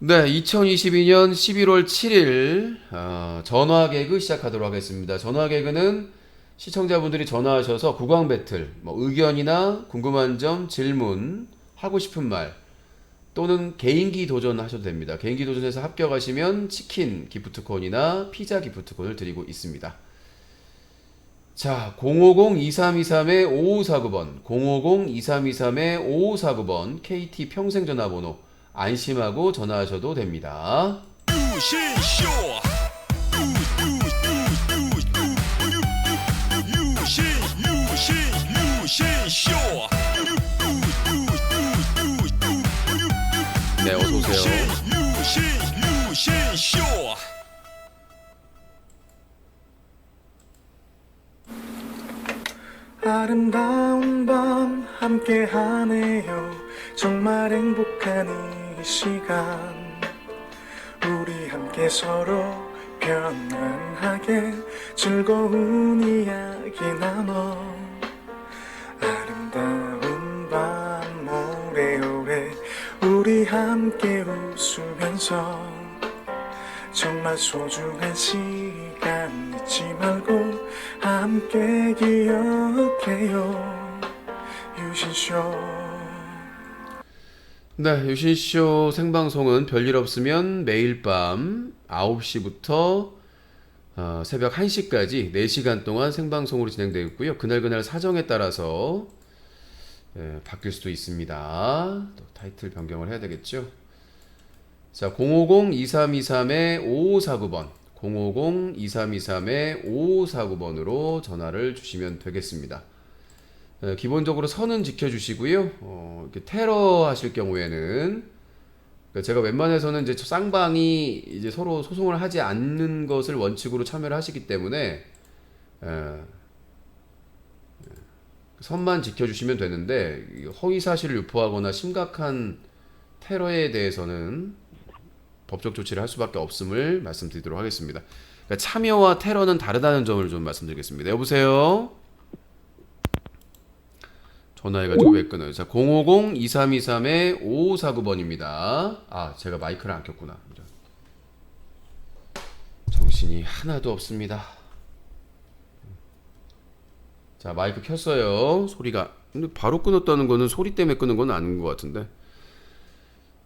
네, 2022년 11월 7일 전화 개그 시작하도록 하겠습니다. 전화 개그는 시청자분들이 전화하셔서 구강 배틀, 뭐 의견이나 궁금한 점, 질문, 하고 싶은 말 또는 개인기 도전하셔도 됩니다. 개인기 도전에서 합격하시면 치킨 기프트콘이나 피자 기프트콘을 드리고 있습니다. 자, 050-2323-5549번, 050-2323-5549번 KT 평생전화번호 안심하고 전화하셔도 됩니다. 네, 어서 오세요. 아름다운 밤 함께하네요. 정말 행복한 이 시간 우리 함께 서로 편안하게 즐거운 이야기 나눠 아름다운 밤 오래오래 우리 함께 웃으면서 정말 소중한 시간 잊지 말고 함께 기억해요. 유신쇼. 네, 유신쇼 생방송은 별일 없으면 매일 밤 9시부터 새벽 1시까지 4시간 동안 생방송으로 진행되어 있고요. 그날 사정에 따라서 바뀔 수도 있습니다. 또 타이틀 변경을 해야 되겠죠. 자, 050-2323-5549번 050-2323-5549번으로 전화를 주시면 되겠습니다. 기본적으로 선은 지켜주시고요. 이렇게 테러 하실 경우에는 제가 웬만해서는 이제 쌍방이 이제 서로 소송을 하지 않는 것을 원칙으로 참여를 하시기 때문에 선만 지켜주시면 되는데 허위 사실을 유포하거나 심각한 테러에 대해서는 법적 조치를 할 수밖에 없음을 말씀드리도록 하겠습니다. 그러니까 참여와 테러는 다르다는 점을 좀 말씀드리겠습니다. 여보세요? 전화해가지고 왜 끊어요? 자, 050-2323-5549번입니다. 아, 제가 마이크를 안 켰구나. 정신이 하나도 없습니다. 자, 마이크 켰어요. 소리가. 근데 바로 끊었다는 거는 소리 때문에 끊은 건 아닌 것 같은데.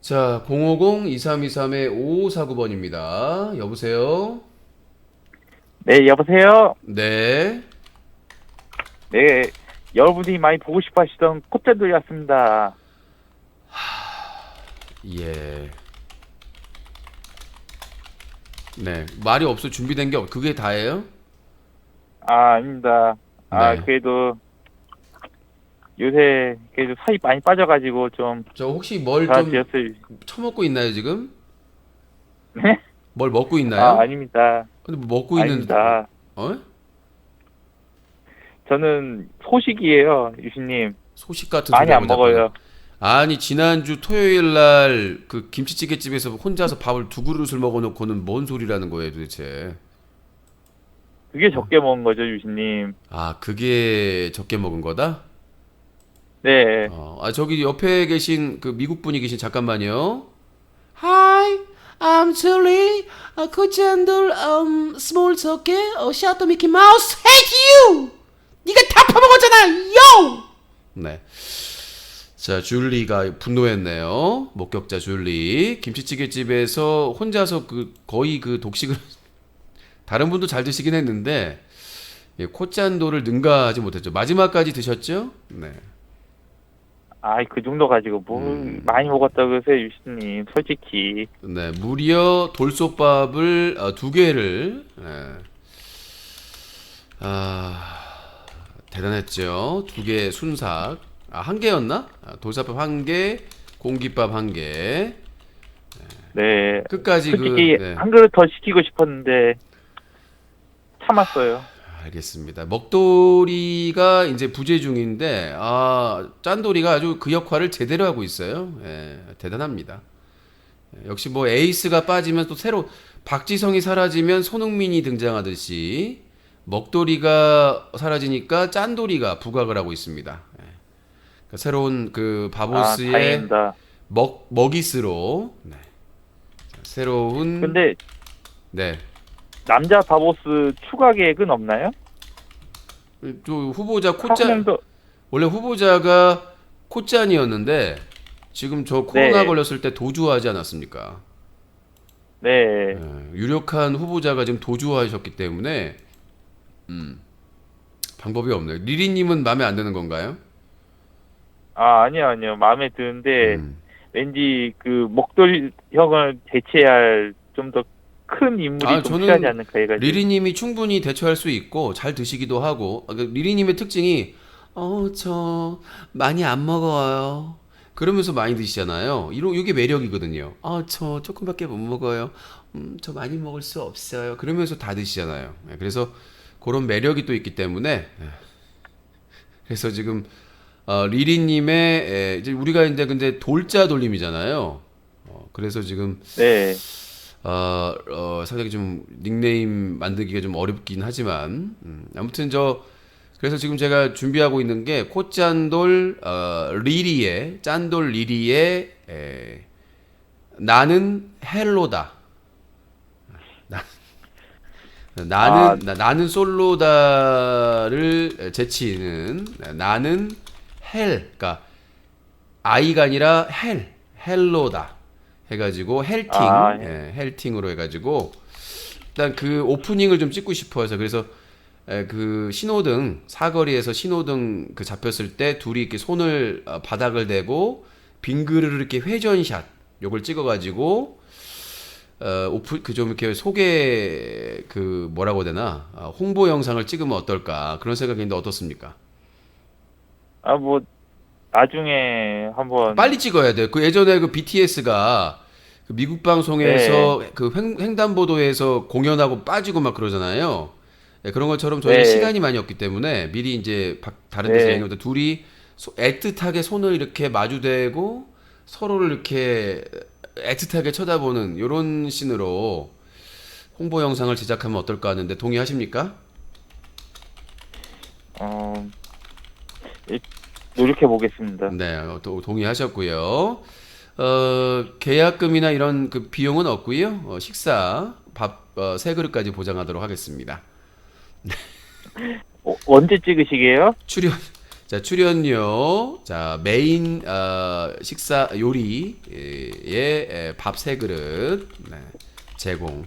자, 050-2323-5549번입니다. 여보세요? 네, 여보세요? 네. 네, 여러분이 많이 보고 싶어 하시던 콧대들이 왔습니다. 예. 네. 말이 없어 준비된 게 그게 다예요? 아, 아닙니다. 아, 네. 그래도 요새 그래도 살이 많이 빠져가지고 좀 저 혹시 뭘 좀 전화드렸어요. 처먹고 있나요, 지금? 네? 뭘 먹고 아, 있나요? 아닙니다. 근데 뭐 먹고 있는데, 아닙니다. 어? 저는 소식이에요, 유신님. 소식 같은 많이 소리하고 안 자꾸. 먹어요. 아니, 지난주 토요일 날 그 김치찌개집에서 혼자서 밥을 2그릇을 먹어놓고는 뭔 소리라는 거예요, 도대체? 그게 적게 먹은 거죠, 유신님. 아, 그게 적게 먹은 거다? 네. 저기 옆에 계신 그 미국 분이 계신 잠깐만요. Hi, I'm Julie. 코치한돌 스몰 토끼 샤토 미키 마우스. Hey you! 네가 다 퍼먹었잖아. Yo! 네. 자, 줄리가 분노했네요. 목격자 줄리. 김치찌개집에서 혼자서 거의 그 독식을 다른 분도 잘 드시긴 했는데 콧잔도를 능가하지 못했죠. 마지막까지 드셨죠? 네. 아, 그 정도 가지고 뭘 많이 먹었다고 그러세요, 유신님. 솔직히. 네, 무려 돌솥밥을 2개를 대단했죠. 2개 순삭. 1개였나? 돌솥밥 1개, 공깃밥 1개. 네. 끝까지 솔직히 네. 한 그릇 더 시키고 싶었는데 참았어요. 알겠습니다. 먹돌이가 이제 부재 중인데 짠돌이가 아주 그 역할을 제대로 하고 있어요. 예, 대단합니다. 역시 뭐 에이스가 빠지면 또 새로 박지성이 사라지면 손흥민이 등장하듯이 먹돌이가 사라지니까 짠돌이가 부각을 하고 있습니다. 예. 그러니까 새로운 그 바보스의 다행입니다. 먹이스로 네. 새로운 근데 네. 남자 바보스 추가 계획은 없나요? 또 후보자 한 코짠 명도 원래 후보자가 코짠이었는데 지금 저 코로나 네. 걸렸을 때 도주하지 않았습니까? 네. 유력한 후보자가 지금 도주하셨기 때문에 방법이 없네요. 리리님은 마음에 안 드는 건가요? 아니요. 마음에 드는데 음. 왠지 그 목도리 형을 대체할 좀 더 큰 인물이 좀 저는 필요하지 않을까 해가지고. 리리님이 충분히 대처할 수 있고 잘 드시기도 하고 리리님의 특징이 저 많이 안 먹어요. 그러면서 많이 드시잖아요. 이게 매력이거든요. 저 조금밖에 못 먹어요. 저 많이 먹을 수 없어요. 그러면서 다 드시잖아요. 그래서 그런 매력이 또 있기 때문에 그래서 지금 리리님의 이제 우리가 이제 근데 돌자 돌림이잖아요. 그래서 지금 네. 상당히 좀 닉네임 만들기가 좀 어렵긴 하지만 아무튼 그래서 지금 제가 준비하고 있는 게 코짠돌 리리의 짠돌 리리의 나는 헬로다. 나는 솔로다를 제치는 나는 그러니까 아이가 아니라 헬로다 해가지고 헬팅으로 해가지고 일단 그 오프닝을 좀 찍고 싶어서 그래서 그 신호등 사거리에서 신호등 그 잡혔을 때 둘이 이렇게 손을 바닥을 대고 빙그르르 이렇게 회전샷 요걸 찍어가지고 그 좀 이렇게 소개 그 뭐라고 해야 되나 홍보 영상을 찍으면 어떨까 그런 생각인데 어떻습니까? 뭐 나중에 한번 빨리 찍어야 돼. 그 예전에 그 BTS가 그 미국 방송에서 그 횡단보도에서 공연하고 빠지고 막 그러잖아요. 그런 것처럼 저희는 네. 시간이 많이 없기 때문에 미리 이제 다른 데서 네. 얘기하는데 둘이 애틋하게 손을 이렇게 마주대고 서로를 이렇게 애틋하게 쳐다보는 이런 씬으로 홍보 영상을 제작하면 어떨까 하는데 동의하십니까? 노력해 보겠습니다. 네, 또 동의하셨고요. 계약금이나 이런 그 비용은 없고요. 식사, 밥, 세 그릇까지 보장하도록 하겠습니다. 언제 찍으시게요? 출연료, 메인 식사 요리에 밥 세 그릇 제공.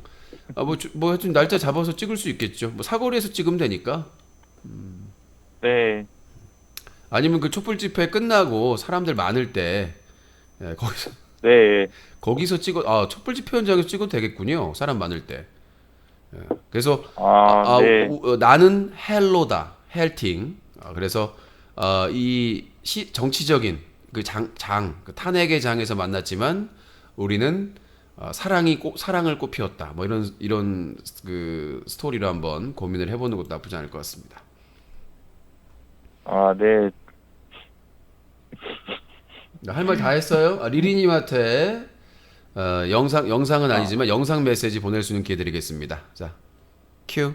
뭐 하여튼 날짜 잡아서 찍을 수 있겠죠. 뭐 사거리에서 찍으면 되니까. 네. 아니면 그 촛불 집회 끝나고 사람들 많을 때 거기서 네. 거기서 촛불 집회 현장에서 찍어도 되겠군요. 사람 많을 때. 그래서 네. 나는 헬로다, 헬팅. 그래서 이 정치적인 그 그 탄핵의 장에서 만났지만 우리는 사랑을 꽃피웠다. 뭐 이런 그 스토리로 한번 고민을 해보는 것도 나쁘지 않을 것 같습니다. 네. 할 말 다 했어요. 리리님한테 영상은 아니지만 영상 메시지 보낼 수 있는 기회 드리겠습니다. 자, 큐.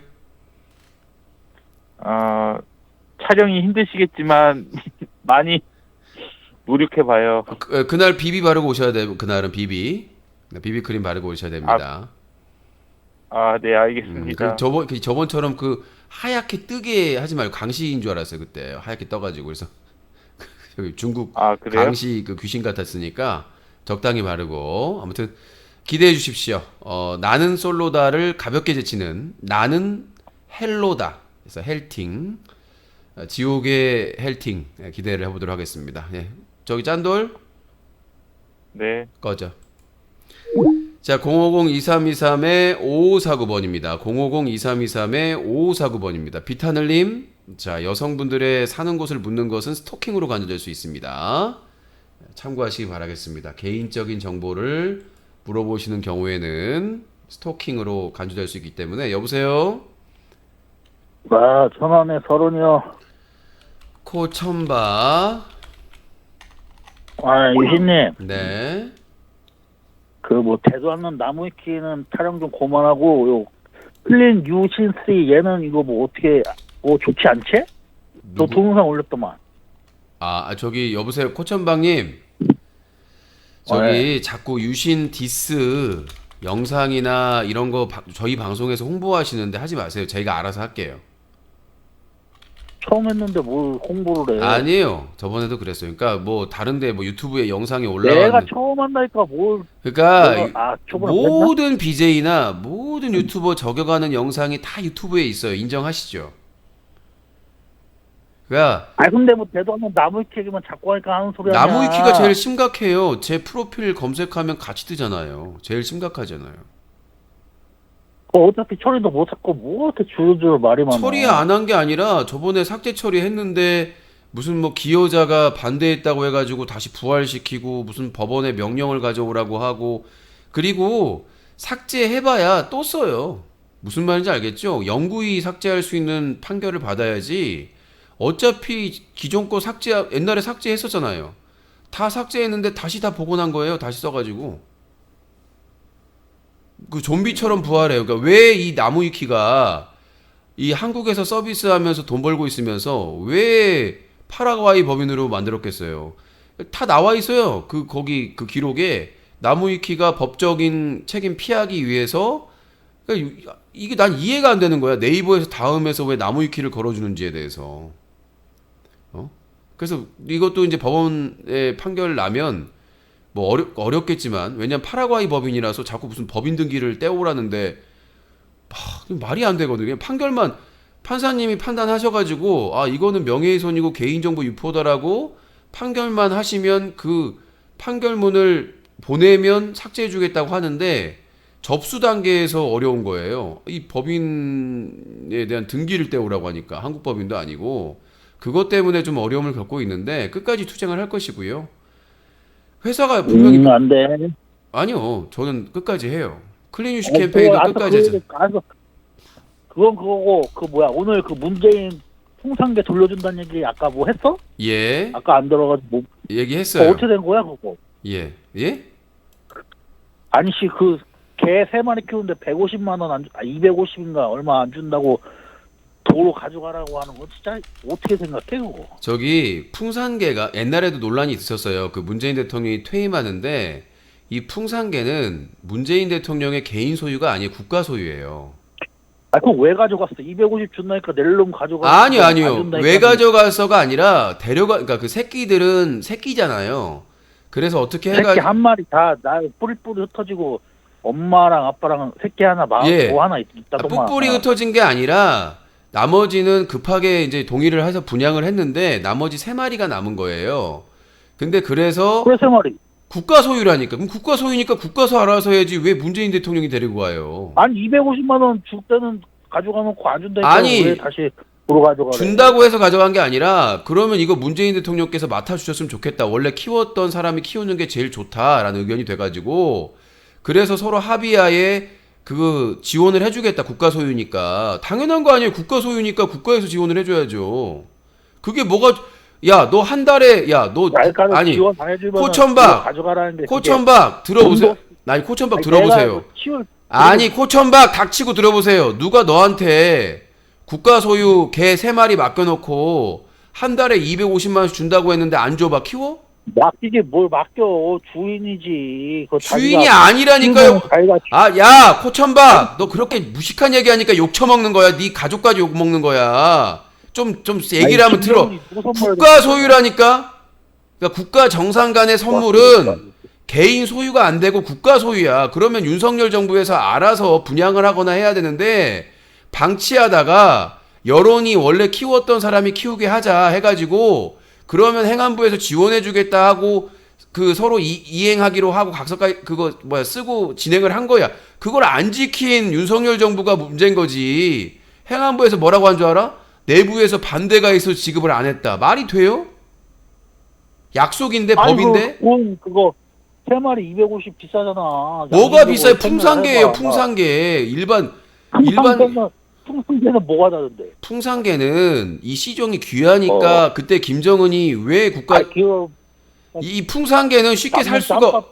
촬영이 힘드시겠지만 많이 노력해 봐요. 그날 비비 바르고 오셔야 돼요. 그날은 비비 크림 바르고 오셔야 됩니다. 네, 알겠습니다. 저번처럼 그 하얗게 뜨게 하지 말고 강시인 줄 알았어요 그때 하얗게 떠가지고 그래서 여기 중국 그래요? 강시 그 귀신 같았으니까 적당히 바르고 아무튼 기대해 주십시오. 나는 솔로다를 가볍게 제치는 나는 헬로다 그래서 헬팅 지옥의 헬팅 기대를 해보도록 하겠습니다. 예. 저기 짠돌 네. 꺼져. 자, 050-2323의 5549번입니다. 050-2323의 5549번입니다. 비타늘님, 자, 여성분들의 사는 곳을 묻는 것은 스토킹으로 간주될 수 있습니다. 참고하시기 바라겠습니다. 개인적인 정보를 물어보시는 경우에는 스토킹으로 간주될 수 있기 때문에 여보세요? 천안에 서른이요. 코천바. 유신님, 네. 대도 않는 나무 키는 촬영 좀 그만하고, 클린 유신3 얘는 이거 어떻게, 좋지 않지? 너 동영상 올렸더만. 저기 여보세요 코천방님 저기 자꾸 유신 디스 영상이나 이런 거 저희 방송에서 홍보하시는데 하지 마세요. 저희가 알아서 할게요. 처음 했는데 뭘 홍보를 해? 아니에요. 저번에도 그랬어요. 그러니까 뭐 다른데 뭐 유튜브에 영상이 내가 올라왔는데 처음 한다니까 뭘? 그러니까 저번에 그랬나? 모든 BJ나 모든 유튜버 저격하는 영상이 다 유튜브에 있어요. 인정하시죠? 그러니까 아니 근데 뭐 대도 않는 나무위키 얘기만 자꾸 하니까 하는 소리 아니야. 나무위키가 제일 심각해요. 제 프로필 검색하면 같이 뜨잖아요. 제일 심각하잖아요. 어차피 처리도 못 했고 뭐 이렇게 줄줄 말이 많아. 처리 안 한 게 아니라 저번에 삭제 처리했는데 무슨 뭐 기여자가 반대했다고 해가지고 다시 부활시키고 무슨 법원에 명령을 가져오라고 하고 그리고 삭제해봐야 또 써요. 무슨 말인지 알겠죠? 영구히 삭제할 수 있는 판결을 받아야지. 어차피 기존 거 옛날에 삭제했었잖아요. 다 삭제했는데 다시 다 복원한 거예요. 다시 써가지고. 그 좀비처럼 부활해요. 그러니까 왜 이 나무위키가 이 한국에서 서비스하면서 돈 벌고 있으면서 왜 파라과이 법인으로 만들었겠어요? 다 나와 있어요. 거기 그 기록에 나무위키가 법적인 책임 피하기 위해서 그러니까 이게 난 이해가 안 되는 거야. 네이버에서 다음에서 왜 나무위키를 걸어주는지에 대해서. 그래서 이것도 이제 법원의 판결 나면 뭐 어렵겠지만 왜냐면 파라과이 법인이라서 자꾸 무슨 법인 등기를 떼오라는데 말이 안 되거든요. 판결만 판사님이 판단하셔가지고 이거는 명예훼손이고 개인정보 유포다라고 판결만 하시면 그 판결문을 보내면 삭제해주겠다고 하는데 접수 단계에서 어려운 거예요. 이 법인에 대한 등기를 떼오라고 하니까 한국 법인도 아니고 그것 때문에 좀 어려움을 겪고 있는데 끝까지 투쟁을 할 것이고요. 회사가 분명히 안 돼. 아니요, 저는 끝까지 해요. 클린유시 캠페인도 끝까지 하죠. 그건 그거고 오늘 그 문재인 풍산개 돌려준다는 얘기 아까 뭐 했어? 예, 아까 안 들어가지고 뭐 얘기했어요. 어떻게 된 거야 그거? 예, 예? 아니 그 개 3마리 키우는데 150만 원 250인가 얼마 안 준다고 도로 가져가라고 하는 거 진짜 어떻게 생각해 그거? 저기 풍산개가 옛날에도 논란이 있었어요. 그 문재인 대통령이 퇴임하는데 이 풍산개는 문재인 대통령의 개인 소유가 아니에요. 국가 소유예요. 그거 왜 가져갔어? 250 준다니까 낼 놈 가져가. 아니요. 왜 가져가서가 아니라 그러니까 그 새끼들은 새끼잖아요. 그래서 어떻게 새끼 해가지고 한 마리 다 뿌리뿌리 흩어지고 엄마랑 아빠랑 새끼 하나 뭐 하나 있다더만. 뿔뿔이 흩어진 게 아니라 나머지는 급하게 이제 동의를 해서 분양을 했는데 나머지 3마리가 남은 거예요. 근데 그래서 그래 3마리. 국가 소유라니까. 그럼 국가 소유니까 국가서 알아서 해야지 왜 문재인 대통령이 데리고 와요? 아니 250만 원 줄 때는 가져가놓고 안 준다니까 아니, 왜 다시 도로 가져가래? 준다고 해서 가져간 게 아니라 그러면 이거 문재인 대통령께서 맡아주셨으면 좋겠다. 원래 키웠던 사람이 키우는 게 제일 좋다라는 의견이 돼가지고 그래서 서로 합의하에 그 지원을 해주겠다. 국가 소유니까. 당연한 거 아니에요. 국가 소유니까 국가에서 지원을 해줘야죠. 그게 뭐가 너 한 달에 아니 지원 안 해주면 코천박 가져가라는데 코천박 들어보세요. 아니 코천박 들어보세요. 아니 코천박 닥치고 들어보세요. 누가 너한테 국가 소유 개 3마리 맡겨놓고 한 달에 250만 원씩 준다고 했는데 안 줘봐 키워? 맡기게 뭘 맡겨 주인이지. 주인이 아니라니까요. 야 코천박 너 그렇게 무식한 얘기하니까 욕 처먹는 거야. 네 가족까지 욕 먹는 거야. 좀 얘기를 하면 들어. 국가 소유라니까. 그러니까 국가 정상 간의 선물은 개인 소유가 안 되고 국가 소유야. 그러면 윤석열 정부에서 알아서 분양을 하거나 해야 되는데 방치하다가 여론이 원래 키웠던 사람이 키우게 하자 해가지고 그러면 행안부에서 지원해주겠다 하고 그 서로 이행하기로 하고 각서까지 쓰고 진행을 한 거야. 그걸 안 지킨 윤석열 정부가 문제인 거지. 행안부에서 뭐라고 한 줄 알아? 내부에서 반대가 있어 지급을 안 했다. 말이 돼요? 약속인데 법인데? 그거 3마리 250 비싸잖아. 뭐가 비싸요? 풍산개예요. 풍산개. 일반 풍산개는 뭐가 다른데? 풍산개는 이 시종이 귀하니까 그때 김정은이 왜 이 풍산개는 쉽게 살 수가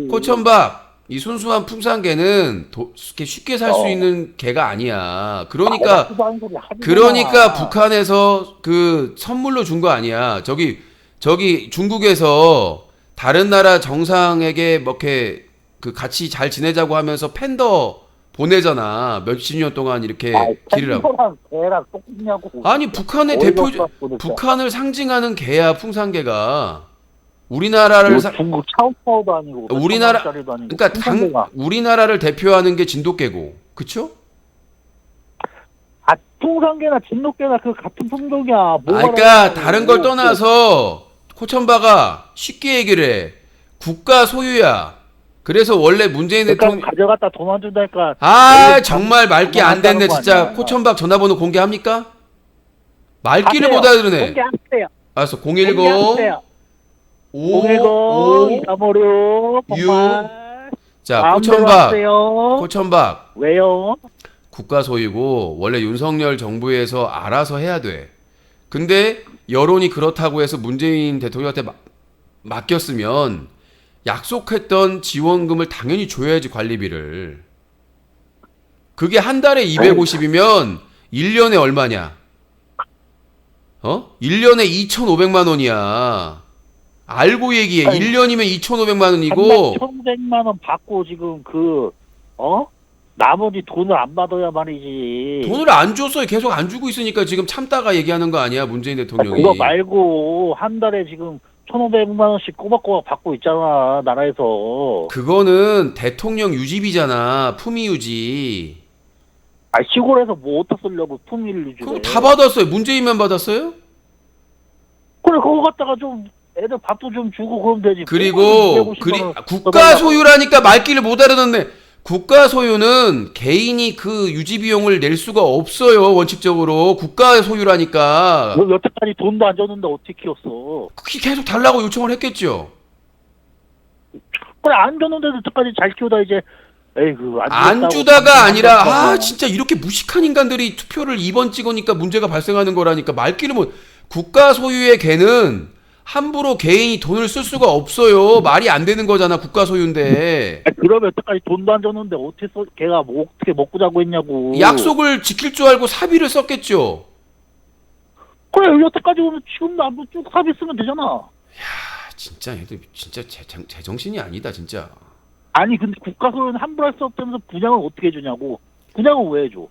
코천박 이 순수한 풍산개는 이렇게 쉽게 살 수 있는 개가 아니야. 그러니까 북한에서 그 선물로 준 거 아니야. 저기 중국에서 다른 나라 정상에게 뭐 이렇게 그 같이 잘 지내자고 하면서 팬더 보내잖아. 몇십 년 동안 이렇게 길을 하고. 랑 개랑 똑같냐고. 아니 북한의 어이가 대표 없어, 진짜. 북한을 상징하는 개야 우리나라를 뭐 중국 차오파오도 아니고 우리나라 짜리도 아니고 그러니까 풍선개가. 우리나라를 대표하는 게 진돗개고. 그쵸? 아 풍선개나 진돗개나 그 같은 품종이야. 아, 뭐가 그러니까 다르냐고. 다른 걸 떠나서 코천바가 쉽게 얘기를 해. 국가 소유야. 그래서 원래 문재인 그러니까 대통령 가져갔다 돈 안 준다니까. 정말 말귀 안 됐네 진짜. 코천박 전화번호 공개합니까? 말귀를 못 알아들으네. 공개하세요. 알았어. 010 공개하세요. 5 010 235 정말. 자, 마음대로 코천박. 하세요. 코천박. 왜요? 국가 소유고 원래 윤석열 정부에서 알아서 해야 돼. 근데 여론이 그렇다고 해서 문재인 대통령한테 맡겼으면 약속했던 지원금을 당연히 줘야지 관리비를. 그게 한 달에 250이면 1년에 얼마냐? 1년에 2,500만 원이야. 알고 얘기해. 아니, 1년이면 2,500만 한달 원이고 1,100만 원 받고 지금 나머지 돈을 안 받아야 말이지. 돈을 안 줬어요. 계속 안 주고 있으니까 지금 참다가 얘기하는 거 아니야, 문재인 대통령이. 그거 말고 한 달에 지금 1,500만 원씩 꼬박꼬박 받고 있잖아 나라에서. 그거는 대통령 유지비잖아. 품위 유지. 아 시골에서 뭐 어디다 쓰려고 품위를 유지해. 그거 다 받았어요. 문재인만 받았어요? 그래 그거 갖다가 좀 애들 밥도 좀 주고 그러면 되지. 그리고 250만 원 국가 소유라니까 말귀를 못 알아듣네. 국가 소유는 개인이 그 유지 비용을 낼 수가 없어요. 원칙적으로 국가 소유라니까. 너 여태까지 돈도 안 줬는데 어떻게 키웠어? 계속 달라고 요청을 했겠죠. 그래 안 줬는데 여태까지 잘 키우다 이제 에이그 안 주다가 아니라 진짜 이렇게 무식한 인간들이 투표를 2번 찍으니까 문제가 발생하는 거라니까. 말귀를 못. 국가 소유의 개는 함부로 개인이 돈을 쓸 수가 없어요. 말이 안 되는 거잖아. 국가 소유인데. 그러면 여태까지 돈도 안 줬는데 어떻게 걔가 뭐 어떻게 먹고 자고 했냐고. 약속을 지킬 줄 알고 사비를 썼겠죠. 그래 여태까지 오면 지금도 안 쭉 사비 쓰면 되잖아. 진짜 얘들 진짜 제정신이 아니다 진짜. 아니 근데 국가 소유는 함부로 할 수 없다면서 분양을 어떻게 해주냐고. 분양은 왜 해줘?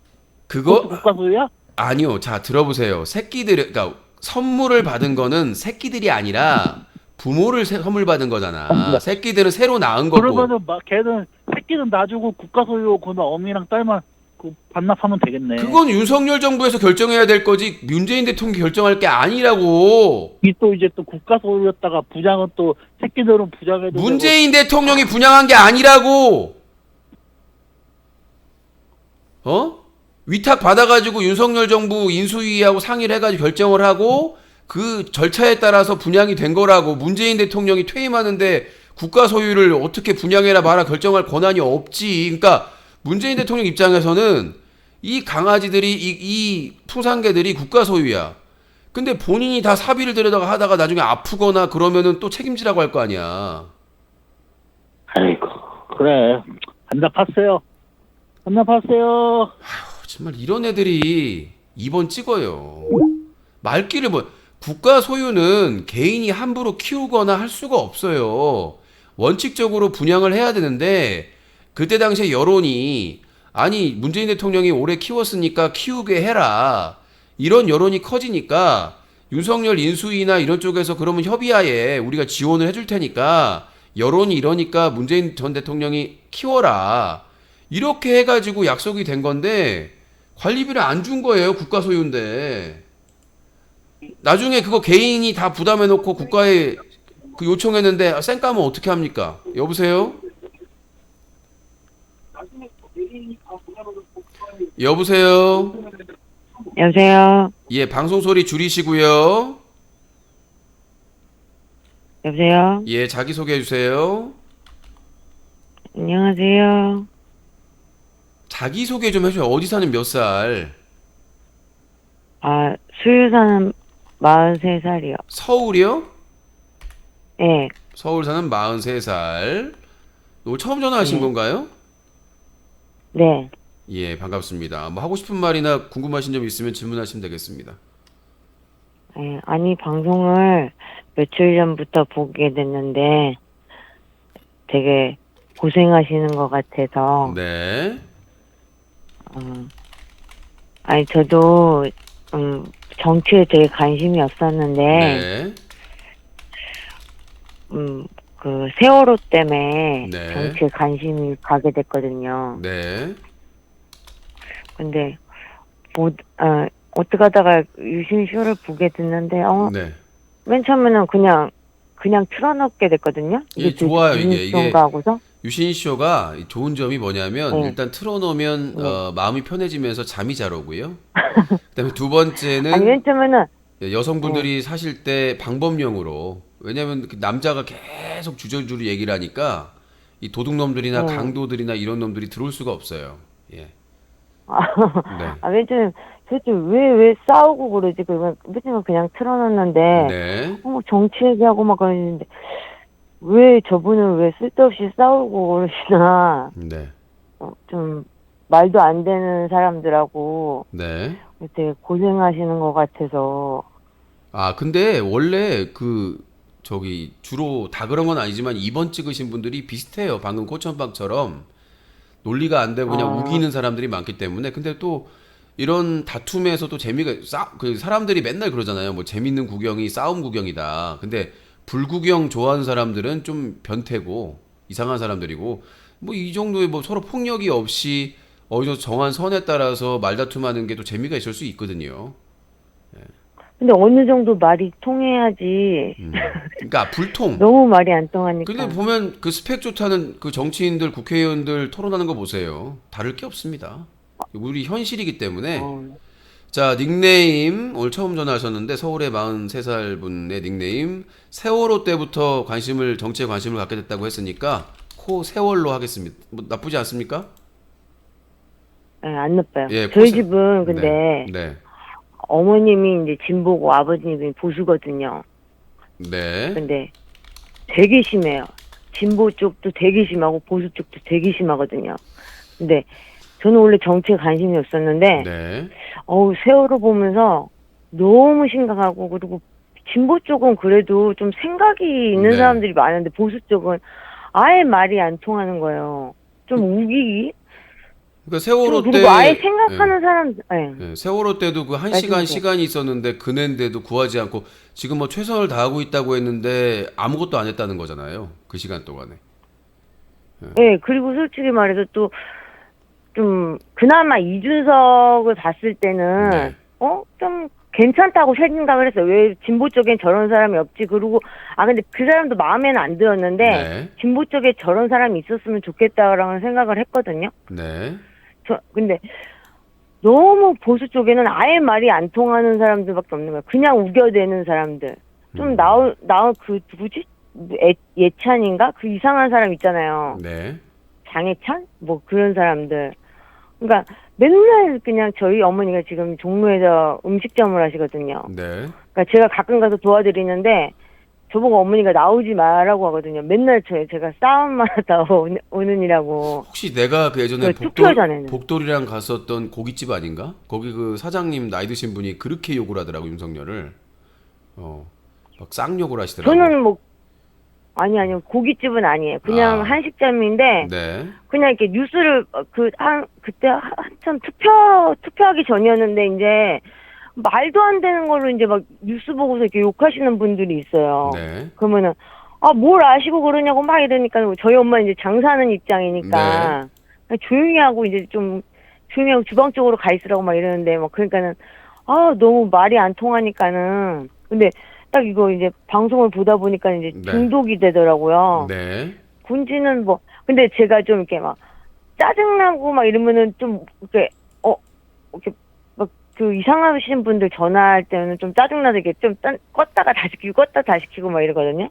그것도 그거 국가 소유야? 아니요. 자 들어보세요. 그러니까 선물을 받은 거는 새끼들이 아니라 부모를 선물 받은 거잖아. 새끼들은 새로 낳은 거고. 그러면은 걔는 새끼는 놔주고 국가 소유 그나 어미랑 딸만 그 반납하면 되겠네. 그건 윤석열 정부에서 결정해야 될 거지 문재인 대통령이 결정할 게 아니라고. 이 또 이제 또 국가 소유였다가 분양은 또 새끼들은 분양해도 문재인 대통령이 분양한 게 아니라고. 위탁 받아가지고 윤석열 정부 인수위하고 상의를 해가지고 결정을 하고 그 절차에 따라서 분양이 된 거라고. 문재인 대통령이 퇴임하는데 국가 소유를 어떻게 분양해라 마라 결정할 권한이 없지. 그러니까 문재인 대통령 입장에서는 이 강아지들이 이 풍산개들이 국가 소유야. 근데 본인이 다 사비를 들여다가 하다가 나중에 아프거나 그러면은 또 책임지라고 할 거 아니야. 아이고 그래 반납하세요. 반납하세요. 정말 이런 애들이 2번 찍어요. 말귀를 국가 소유는 개인이 함부로 키우거나 할 수가 없어요. 원칙적으로 분양을 해야 되는데 그때 당시에 여론이 아니 문재인 대통령이 오래 키웠으니까 키우게 해라. 이런 여론이 커지니까 윤석열 인수위나 이런 쪽에서 그러면 협의하에 우리가 지원을 해줄 테니까 여론이 이러니까 문재인 전 대통령이 키워라. 이렇게 해가지고 약속이 된 건데 관리비를 안 준 거예요. 국가 소유인데. 나중에 그거 개인이 다 부담해놓고 국가에 그 요청했는데 쌩까면 어떻게 합니까? 여보세요? 여보세요? 여보세요? 예, 방송 소리 줄이시고요. 여보세요? 예, 자기 소개해 주세요. 안녕하세요? 자기 소개 좀 해줘요. 어디 사는 몇 살? 수유 사는 43살이요. 서울이요? 네, 서울 사는 43살. 오늘 처음 전화하신 건가요? 네. 예, 반갑습니다. 뭐 하고 싶은 말이나 궁금하신 점 있으면 질문하시면 되겠습니다. 네. 아니, 방송을 며칠 전부터 보게 됐는데 되게 고생하시는 것 같아서. 네. 아니, 저도, 정치에 되게 관심이 없었는데, 네. 그, 세월호 때문에 네. 정치에 관심이 가게 됐거든요. 네. 근데, 어떻게 하다가 유신쇼를 보게 됐는데, 네. 맨 처음에는 그냥 틀어놓게 됐거든요. 이게 좋아요, 이게. 가 하고서. 유신쇼가 좋은 점이 뭐냐면 네. 일단 틀어놓으면 네. 마음이 편해지면서 잠이 잘 오고요. 그다음에 두 번째는 아니, 맨 처음에는, 여성분들이 사실 때 방법용으로 왜냐하면 그 남자가 계속 주저주저 얘기를 하니까 이 도둑놈들이나 네. 강도들이나 이런 놈들이 들어올 수가 없어요. 예. 네. 맨 처음에 도대체 왜 싸우고 그러지? 그러면 맨 처음에 그냥 틀어놨는데, 네. 정치 얘기하고 막 그러는데, 왜 저분은 왜 쓸데없이 싸우고 그러시나, 네. 좀 말도 안 되는 사람들하고 네. 되게 고생하시는 것 같아서. 아, 근데 원래 주로 다 그런 건 아니지만 2번 찍으신 분들이 비슷해요. 방금 코천방처럼 논리가 안 되고 그냥 우기는 사람들이 많기 때문에. 근데 또 이런 다툼에서도 재미가 그 사람들이 맨날 그러잖아요. 뭐 재밌는 구경이 싸움 구경이다. 근데 불구경 좋아하는 사람들은 좀 변태고 이상한 사람들이고 뭐 이 정도의 뭐 서로 폭력이 없이 어디서 정한 선에 따라서 말다툼하는 게 또 재미가 있을 수 있거든요. 근데 어느 정도 말이 통해야지. 그러니까 불통. 너무 말이 안 통하니까. 근데 보면 그 스펙 좋다는 그 정치인들, 국회의원들 토론하는 거 보세요. 다를 게 없습니다. 우리 현실이기 때문에. 자, 닉네임 오늘 처음 전화하셨는데 서울의 43살 분의 닉네임 세월호 때부터 정치에 관심을 갖게 됐다고 했으니까 코 세월로 하겠습니다. 뭐 나쁘지 않습니까? 네, 안 나빠요. 예, 저희 집은 근데 네. 네. 어머님이 이제 진보고 아버님이 보수거든요. 네. 근데 되게 심해요. 진보 쪽도 되게 심하고 보수 쪽도 되게 심하거든요. 근데 저는 원래 정치에 관심이 없었는데 네. 세월호 보면서 너무 심각하고, 그리고 진보 쪽은 그래도 좀 생각이 있는 네. 사람들이 많은데 보수 쪽은 아예 말이 안 통하는 거예요. 좀 우기기. 그러니까 세월호 때 그리고 아예 생각하는 사람. 네. 네, 세월호 때도 그 1시간 시간이 있었는데 그낸데도 구하지 않고 지금 뭐 최선을 다하고 있다고 했는데 아무것도 안 했다는 거잖아요. 그 시간 동안에. 네, 그리고 솔직히 말해서 또 좀 그나마 이준석을 봤을 때는 네. 좀 괜찮다고 생각을 했어요. 왜 진보 쪽엔 저런 사람이 없지? 그리고 근데 그 사람도 마음에는 안 들었는데 네. 진보 쪽에 저런 사람이 있었으면 좋겠다라는 생각을 했거든요. 네. 근데 너무 보수 쪽에는 아예 말이 안 통하는 사람들밖에 없는 거야. 그냥 우겨대는 사람들. 좀 그 누구지? 예찬인가? 그 이상한 사람 있잖아요. 네. 장혜찬? 뭐 그런 사람들. 그러니까 맨날 그냥 저희 어머니가 지금 종로에서 음식점을 하시거든요. 네. 그러니까 제가 가끔 가서 도와드리는데 저보고 어머니가 나오지 말라고 하거든요. 맨날 제가 싸움만 하다 오는이라고. 혹시 내가 그 예전에 투표 전에는. 복돌이랑 갔었던 고깃집 아닌가? 거기 그 사장님 나이 드신 분이 그렇게 욕을 하더라고 윤석열을. 막 쌍욕을 하시더라고. 저는 뭐 아니요 고깃집은 아니에요. 그냥 한식점인데 네. 그냥 이렇게 뉴스를 그때 한참 투표하기 전이었는데 이제 말도 안 되는 걸로 이제 막 뉴스 보고서 이렇게 욕하시는 분들이 있어요. 네. 그러면은 뭘 아시고 그러냐고 막 이러니까 저희 엄마 이제 장사하는 입장이니까 그냥 조용히 하고 이제 좀 조용히 하고 주방 쪽으로 가 있으라고 막 이러는데 막 그러니까는 너무 말이 안 통하니까는 근데 딱 이거 이제 방송을 보다 보니까 이제 중독이 되더라고요. 네. 군지는 뭐 근데 제가 좀 이렇게 막 짜증나고 막 이러면은 좀 이렇게 이렇게 막 그 이상하신 분들 전화할 때는 좀 짜증나서 이렇게 좀 껐다가 다시 켜고 껐다 다시 켜고 막 이러거든요.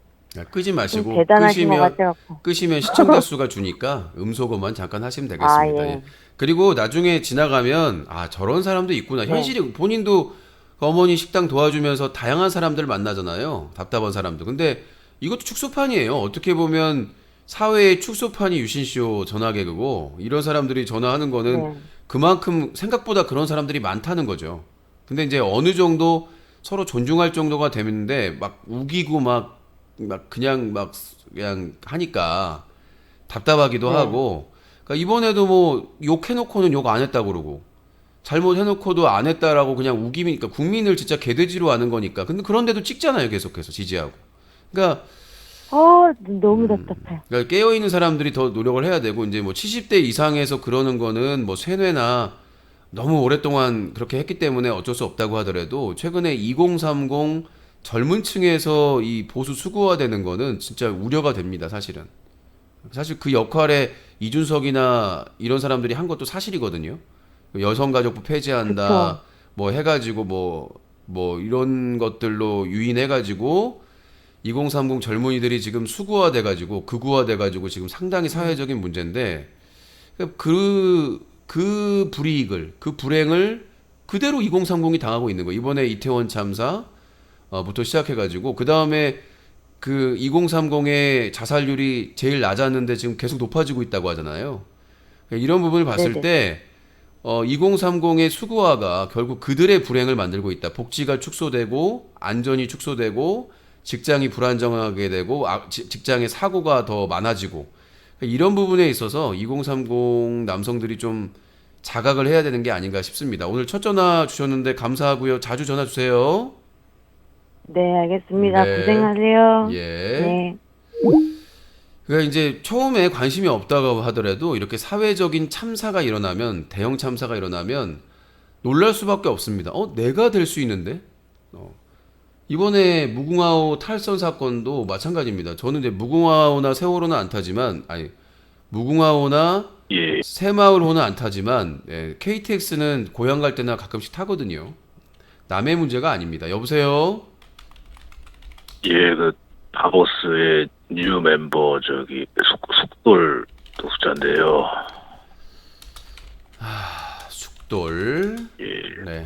끄지 마시고 대단하신 것 같아갖고. 끄시면 시청자 수가 주니까 음소거만 잠깐 하시면 되겠습니다. 예. 예. 그리고 나중에 지나가면 저런 사람도 있구나. 현실이 본인도 어머니 식당 도와주면서 다양한 사람들 만나잖아요. 답답한 사람들. 근데 이것도 축소판이에요. 어떻게 보면 사회의 축소판이 유신쇼 전화개그고 이런 사람들이 전화하는 거는 그만큼 생각보다 그런 사람들이 많다는 거죠. 근데 이제 어느 정도 서로 존중할 정도가 되는데 막 우기고 막 그냥 하니까 답답하기도 네. 하고. 그러니까 이번에도 뭐 욕해놓고는 욕 안 했다 그러고 잘못해놓고도 안 했다라고 그냥 우기니까 국민을 진짜 개돼지로 하는 거니까. 근데 그런데도 찍잖아요, 계속해서 지지하고. 그러니까 너무 답답해. 그러니까 깨어있는 사람들이 더 노력을 해야 되고, 이제 뭐 70대 이상에서 그러는 거는 뭐 쇠뇌나 너무 오랫동안 그렇게 했기 때문에 어쩔 수 없다고 하더라도, 최근에 2030 젊은 층에서 이 보수 수구화되는 거는 진짜 우려가 됩니다, 사실은. 사실 그 역할에 이준석이나 이런 사람들이 한 것도 사실이거든요. 여성가족부 폐지한다, 뭐 해가지고 뭐 이런 것들로 유인해가지고 2030 젊은이들이 지금 수구화돼가지고 극우화돼가지고 지금 상당히 사회적인 문제인데, 그 불이익을, 그 불행을 그대로 2030이 당하고 있는 거예요. 이번에 이태원 참사부터 시작해가지고 그 다음에 그 2030의 자살률이 제일 낮았는데 지금 계속 높아지고 있다고 하잖아요. 이런 부분을 봤을 네네. 때 2030의 수구화가 결국 그들의 불행을 만들고 있다. 복지가 축소되고 안전이 축소되고 직장이 불안정하게 되고 직장에 사고가 더 많아지고, 이런 부분에 있어서 2030 남성들이 좀 자각을 해야 되는 게 아닌가 싶습니다. 오늘 첫 전화 주셨는데 감사하고요. 자주 전화 주세요. 네, 알겠습니다. 네. 고생하세요. 예. 네. 그러니까 이제 처음에 관심이 없다고 하더라도 이렇게 사회적인 참사가 일어나면, 대형 참사가 일어나면 놀랄 수밖에 없습니다. 내가 될 수 있는데? 이번에 무궁화호 탈선 사건도 마찬가지입니다. 저는 이제 무궁화호나 세월호는 안 타지만, 무궁화호나 새마을호는 안 타지만, KTX는 고향 갈 때나 가끔씩 타거든요. 남의 문제가 아닙니다. 여보세요? 예, 그 바보스의 뉴 멤버 숙돌 독자인데요. 숙돌. 예, 네.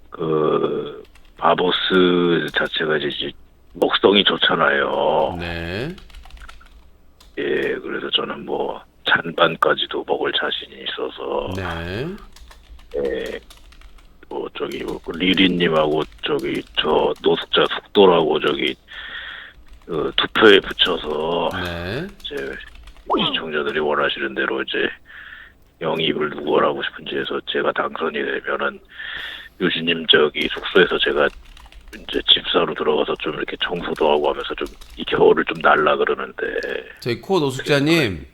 그 바보스 자체가 이제 먹성이 좋잖아요. 네. 예, 그래서 저는 뭐 잔반까지도 먹을 자신이 있어서 네. 예, 뭐 리리님하고 저 노숙자 숙돌하고 투표에 붙여서 네. 이제 시청자들이 원하시는 대로 이제 영입을 누구 하고 싶은지 해서 제가 당선이 되면은 유진님 숙소에서 제가 이제 집사로 들어가서 좀 이렇게 청소도 하고 하면서 좀 이 겨울을 좀 날라 그러는데. 저희 코 노숙자님,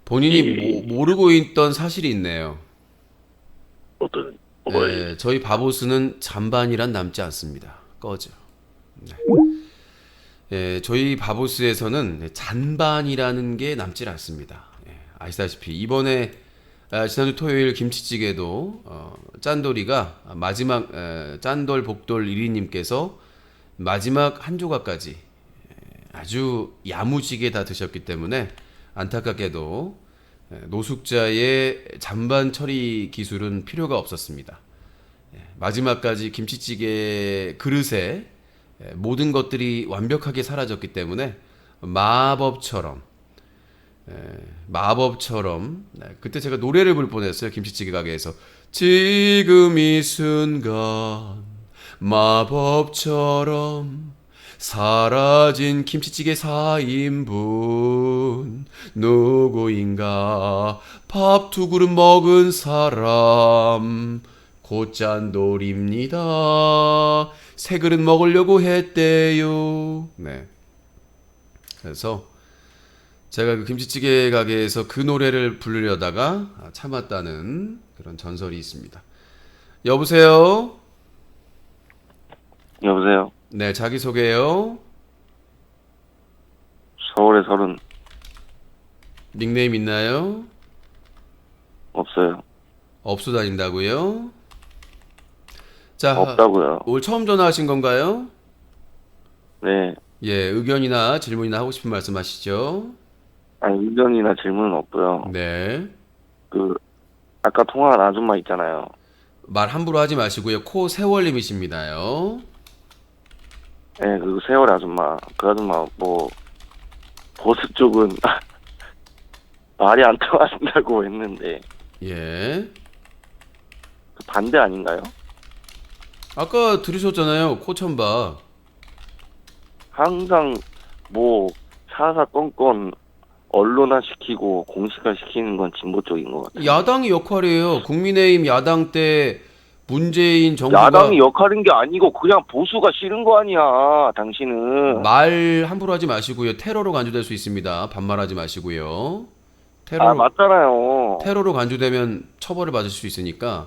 본인이 모르고 있던 사실이 있네요. 어떤 네, 저희 바보스는 잔반이란 남지 않습니다. 꺼져. 네. 예, 저희 바보스에서는 잔반이라는 게 남질 않습니다. 예, 아시다시피 이번에 지난주 토요일 김치찌개도 짠돌이가 마지막 짠돌 복돌 1위님께서 마지막 한 조각까지 아주 야무지게 다 드셨기 때문에 안타깝게도 노숙자의 잔반 처리 기술은 필요가 없었습니다. 마지막까지 김치찌개 그릇에 모든 것들이 완벽하게 사라졌기 때문에 마법처럼 그때 제가 노래를 부를 뻔했어요. 김치찌개 가게에서 지금 이 순간 마법처럼 사라진 김치찌개 4인분 누구인가, 밥 2그릇 먹은 사람 곧짠돌입니다. 3그릇 먹으려고 했대요. 네. 그래서 제가 그 김치찌개 가게에서 그 노래를 부르려다가 참았다는 그런 전설이 있습니다. 여보세요? 여보세요? 네, 자기소개요. 서울에 30 닉네임 있나요? 없어요. 없어 다닌다고요? 자, 없다고요. 오늘 처음 전화하신 건가요? 네. 예, 의견이나 질문이나 하고 싶은 말씀 하시죠. 아니, 의견이나 질문은 없고요. 네. 아까 통화한 아줌마 있잖아요. 말 함부로 하지 마시고요. 코 세월님이십니다요. 네, 세월의 아줌마. 그 아줌마, 보수 쪽은 말이 안 통한다고 했는데, 예. 반대 아닌가요? 아까 들으셨잖아요. 코천박. 항상, 사사건건 언론화 시키고 공식화 시키는 건 진보 쪽인 것 같아요. 야당의 역할이에요. 국민의힘 야당 때 문재인 정부가 야당이 역할인 게 아니고 그냥 보수가 싫은 거 아니야. 당신은. 말 함부로 하지 마시고요. 테러로 간주될 수 있습니다. 반말하지 마시고요. 아 맞잖아요. 테러로 간주되면 처벌을 받을 수 있으니까.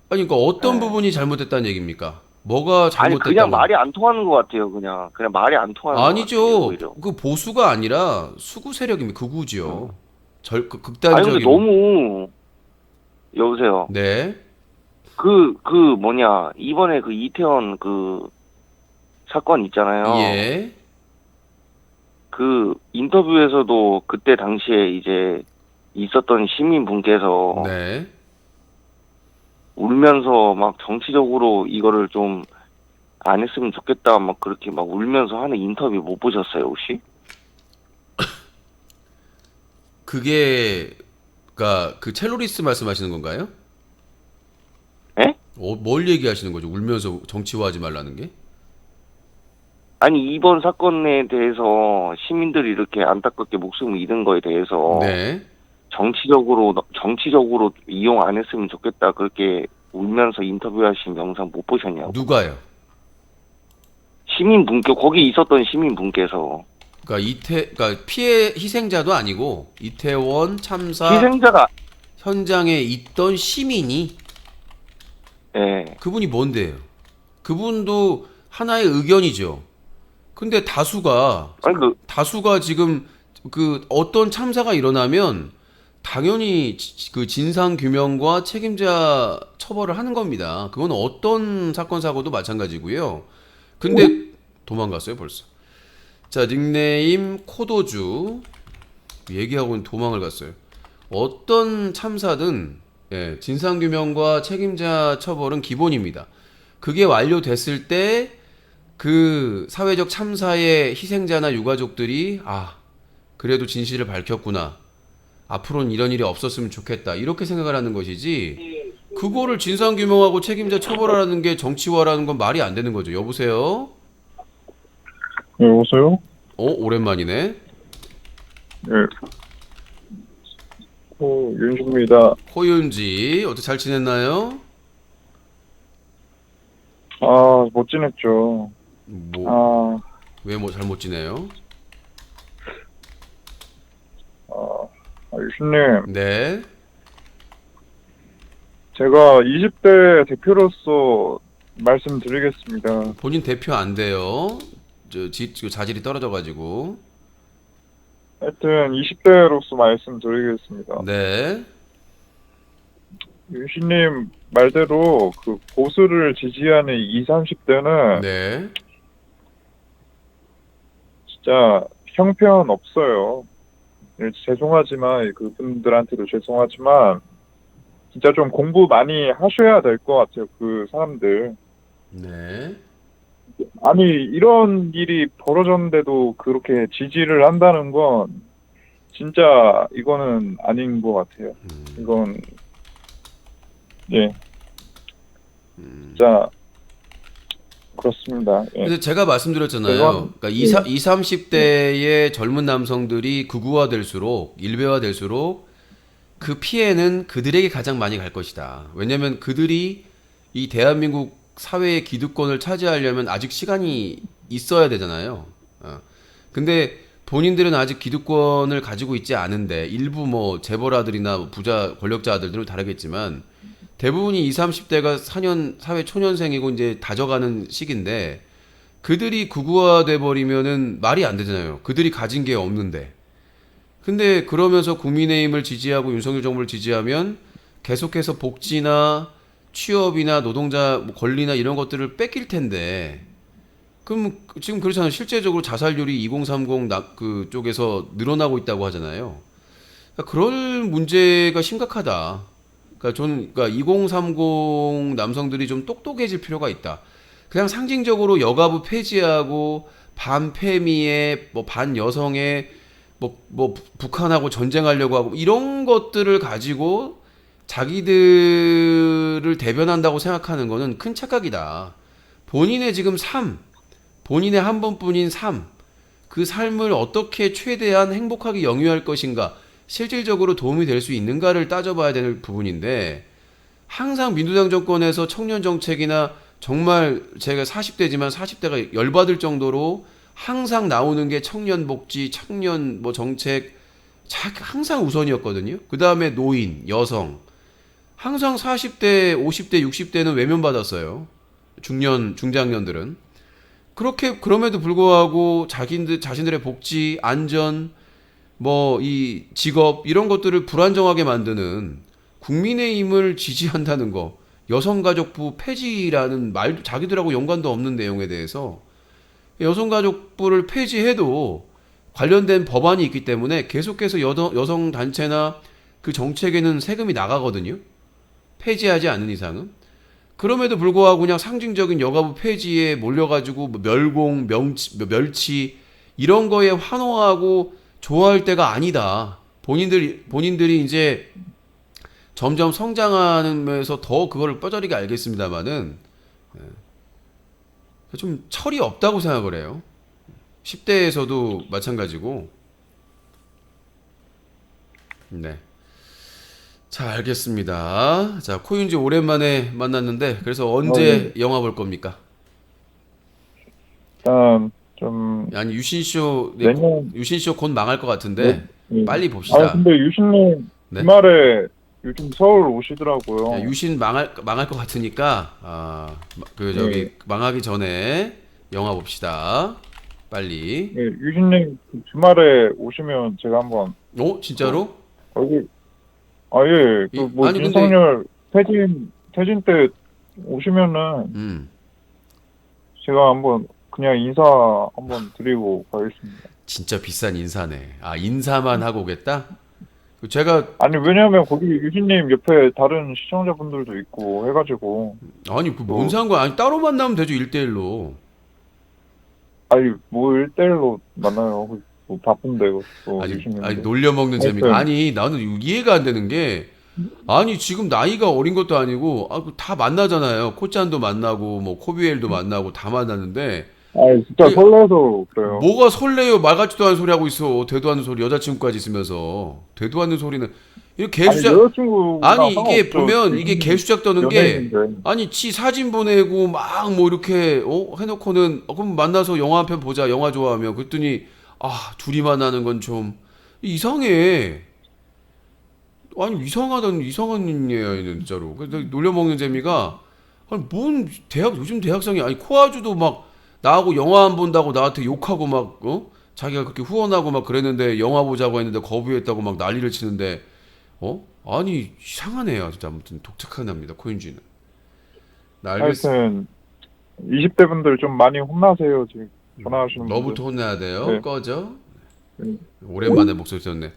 아니, 그러니까 어떤 부분이 잘못됐다는 얘기입니까? 뭐가 아니 잘못됐다고? 그냥 말이 안 통하는 것 같아요. 그냥 말이 안 통하는 것 같아요. 아니죠. 오히려. 그 보수가 아니라 수구 세력입니다. 극우죠. 아니 극단적인. 근데 너무 여보세요. 네. 뭐냐 이번에 그 이태원 그 사건 있잖아요. 예. 그 인터뷰에서도 그때 당시에 이제 있었던 시민분께서 네. 울면서 막 정치적으로 이거를 좀 안 했으면 좋겠다 막 그렇게 막 울면서 하는 인터뷰 못 보셨어요 혹시? 그게 그러니까 그 첼로리스 말씀하시는 건가요? 예? 뭘 얘기하시는 거죠? 울면서 정치화하지 말라는 게? 아니 이번 사건에 대해서 시민들이 이렇게 안타깝게 목숨을 잃은 거에 대해서 네. 정치적으로 이용 안 했으면 좋겠다 그렇게 울면서 인터뷰하신 영상 못 보셨냐고. 누가요? 시민분께 거기 있었던 시민분께서 그러니까 피해 희생자도 아니고 이태원 참사 희생자가 현장에 있던 시민이 예. 그분이 뭔데요? 그분도 하나의 의견이죠. 근데 다수가 지금 그 어떤 참사가 일어나면 당연히 그 진상 규명과 책임자 처벌을 하는 겁니다. 그건 어떤 사건 사고도 마찬가지고요. 근데 도망갔어요 벌써. 자, 닉네임 코도주 얘기하고는 도망을 갔어요. 어떤 참사든 진상 규명과 책임자 처벌은 기본입니다. 그게 완료됐을 때 그 사회적 참사의 희생자나 유가족들이 그래도 진실을 밝혔구나. 앞으로는 이런 일이 없었으면 좋겠다. 이렇게 생각을 하는 것이지. 그거를 진상 규명하고 책임자 처벌하라는 게 정치화라는 건 말이 안 되는 거죠. 여보세요? 네, 여보세요? 오랜만이네. 네. 윤주입니다. 호윤지 어떻게 잘 지냈나요? 못 지냈죠. 왜 잘못 지내요? 유신님, 네. 제가 20대 대표로서 말씀드리겠습니다. 본인 대표 안 돼요. 자질이 떨어져가지고. 하여튼 20대로서 말씀드리겠습니다. 네. 유신님 말대로 그 보수를 지지하는 20, 30대는 네. 진짜 형편없어요. 죄송하지만 그분들한테도 죄송하지만 진짜 좀 공부 많이 하셔야 될 것 같아요. 그 사람들. 네. 아니 이런 일이 벌어졌는데도 그렇게 지지를 한다는 건 진짜 이거는 아닌 것 같아요. 이건 진짜 그렇습니다. 근데 제가 말씀드렸잖아요. 그러니까 20, 30대의 젊은 남성들이 극우화될수록 일베화될수록 그 피해는 그들에게 가장 많이 갈 것이다. 왜냐하면 그들이 이 대한민국 사회의 기득권을 차지하려면 아직 시간이 있어야 되잖아요. 근데 본인들은 아직 기득권을 가지고 있지 않은데 일부 뭐 재벌아들이나 부자 권력자들은 다르겠지만 대부분이 20, 30대가 사회 초년생이고 이제 다져가는 시기인데 그들이 극우화돼 버리면은 말이 안 되잖아요. 그들이 가진 게 없는데. 근데 그러면서 국민의힘을 지지하고 윤석열 정부를 지지하면 계속해서 복지나 취업이나 노동자 권리나 이런 것들을 뺏길 텐데 그럼 지금 그렇잖아요. 실제적으로 자살률이 2030 쪽에서 늘어나고 있다고 하잖아요. 그러니까 그럴 문제가 심각하다. 그러니까 2030 남성들이 좀 똑똑해질 필요가 있다. 그냥 상징적으로 여가부 폐지하고 반페미에 반여성에 북한하고 전쟁하려고 하고 이런 것들을 가지고 자기들을 대변한다고 생각하는 거는 큰 착각이다. 본인의 지금 본인의 한 번뿐인 삶, 그 삶을 어떻게 최대한 행복하게 영위할 것인가, 실질적으로 도움이 될 수 있는가를 따져봐야 되는 부분인데, 항상 민주당 정권에서 청년 정책이나 정말 제가 40대지만 40대가 열받을 정도로 항상 나오는 게 청년 복지, 청년 뭐 정책 항상 우선이었거든요. 그 다음에 노인, 여성. 항상 40대, 50대, 60대는 외면받았어요. 중장년들은. 그렇게, 그럼에도 불구하고 자신들의 복지, 안전, 뭐, 이 직업, 이런 것들을 불안정하게 만드는 국민의힘을 지지한다는 거, 여성가족부 폐지라는 말도 자기들하고 연관도 없는 내용에 대해서 여성가족부를 폐지해도 관련된 법안이 있기 때문에 계속해서 여성단체나 그 정책에는 세금이 나가거든요. 폐지하지 않는 이상은. 그럼에도 불구하고 그냥 상징적인 여가부 폐지에 몰려가지고 뭐 멸공, 멸치 이런 거에 환호하고 좋아할 때가 아니다. 본인들이 이제 점점 성장하면서 더 그거를 뼈저리게 알겠습니다만은 좀 철이 없다고 생각을 해요. 10대에서도 마찬가지고. 네. 자, 알겠습니다. 자, 코윤지 오랜만에 만났는데 그래서 언제 영화 볼 겁니까? 일단 좀 아니 유신쇼 내년 곧 망할 것 같은데 네. 빨리 봅시다. 근데 유신님 네? 주말에 요즘 서울 오시더라고요. 야, 유신 망할 것 같으니까 네. 망하기 전에 영화 봅시다. 빨리. 네, 유신님 주말에 오시면 제가 한번 진짜로? 얼굴 예. 그 뭐 아니, 근데- 윤석열 퇴진 때 오시면은 제가 한번 그냥 인사 한번 드리고 가겠습니다. 진짜 비싼 인사네. 인사만 하고 오겠다? 제가 아니 왜냐면 거기 유신님 옆에 다른 시청자분들도 있고 해가지고 아니 그 뭔 상관? 아니 따로 만나면 되죠 1대1로. 아니 뭐 1대1로 만나요. 뭐 바쁜데 또 유신님. 아니 놀려먹는 재미가. 아니 나는 이해가 안 되는 게 아니 지금 나이가 어린 것도 아니고 다 만나잖아요. 코짠도 만나고 뭐 코비엘도 만나고 다 만났는데 아니 진짜 설레서 그래요. 뭐가 설레요? 말 같지도 않은 소리 하고 있어. 되도 않는 소리. 여자친구까지 있으면서 되도 않는 소리는 이렇게 개수작. 여자친구 아니 이게 보면 이게 개수작 떠는 게 아니 지 사진 보내고 막 뭐 이렇게 해놓고는 그럼 만나서 영화 한 편 보자. 영화 좋아하면 그랬더니 둘이 만나는 건 좀 이상해. 아니 이상한 얘예요 진짜로. 그래서 놀려먹는 재미가 아니 뭔 요즘 대학생이 아니 코아주도 막 나하고 영화 안 본다고 나한테 욕하고 막 자기가 그렇게 후원하고 막 그랬는데 영화 보자고 했는데 거부했다고 막 난리를 치는데 아니 이상하네요 진짜. 아무튼 독특한 애입니다 코인지는. 나 알겠어. 하여튼 20대 분들 좀 많이 혼나세요 지금 전화하시는 분들. 너부터 혼내야 돼요. 네. 꺼져. 네. 오랜만에 목소리 듣네.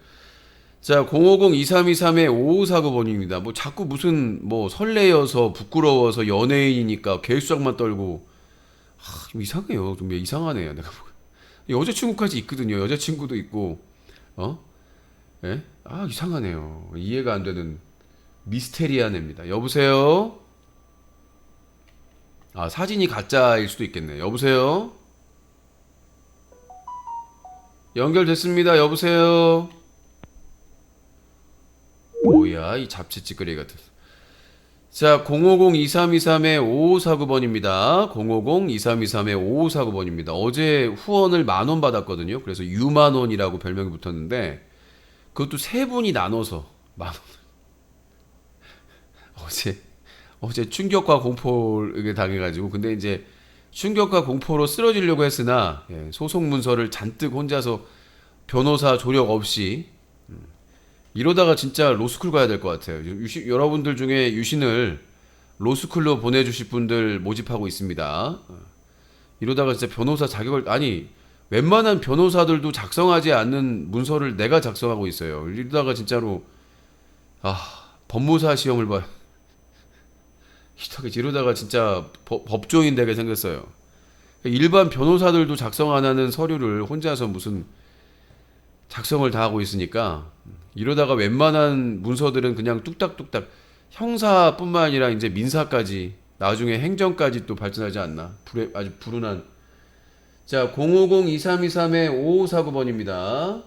자, 050-2323-5549번입니다. 뭐 자꾸 무슨 뭐 설레여서 부끄러워서 연예인이니까 개수작만 떨고 좀 이상해요. 좀 이상하네요. 내가 여자친구까지 있거든요. 여자친구도 있고 예? 이상하네요. 이해가 안 되는 미스테리한 애입니다. 여보세요? 사진이 가짜일 수도 있겠네. 여보세요? 연결됐습니다. 여보세요? 뭐야 이 잡채 찌끄레기 같은. 자, 050-2323-5549번입니다. 050-2323-5549번입니다. 어제 후원을 10,000원 받았거든요. 그래서 유만원이라고 별명이 붙었는데 그것도 세 분이 나눠서 10,000원. 어제 충격과 공포를 당해가지고 근데 이제 충격과 공포로 쓰러지려고 했으나 소송 문서를 잔뜩 혼자서 변호사 조력 없이 이러다가 진짜 로스쿨 가야 될 것 같아요. 여러분들 중에 유신을 로스쿨로 보내주실 분들 모집하고 있습니다. 이러다가 진짜 변호사 자격을 웬만한 변호사들도 작성하지 않는 문서를 내가 작성하고 있어요. 이러다가 진짜로 법무사 시험을 봐. 이러다가 진짜 법조인 되게 생겼어요. 일반 변호사들도 작성 안 하는 서류를 혼자서 무슨 작성을 다 하고 있으니까 이러다가 웬만한 문서들은 그냥 뚝딱뚝딱 형사뿐만 아니라 이제 민사까지 나중에 행정까지 또 발전하지 않나. 아주 불운한 자, 050-2323-5549번입니다.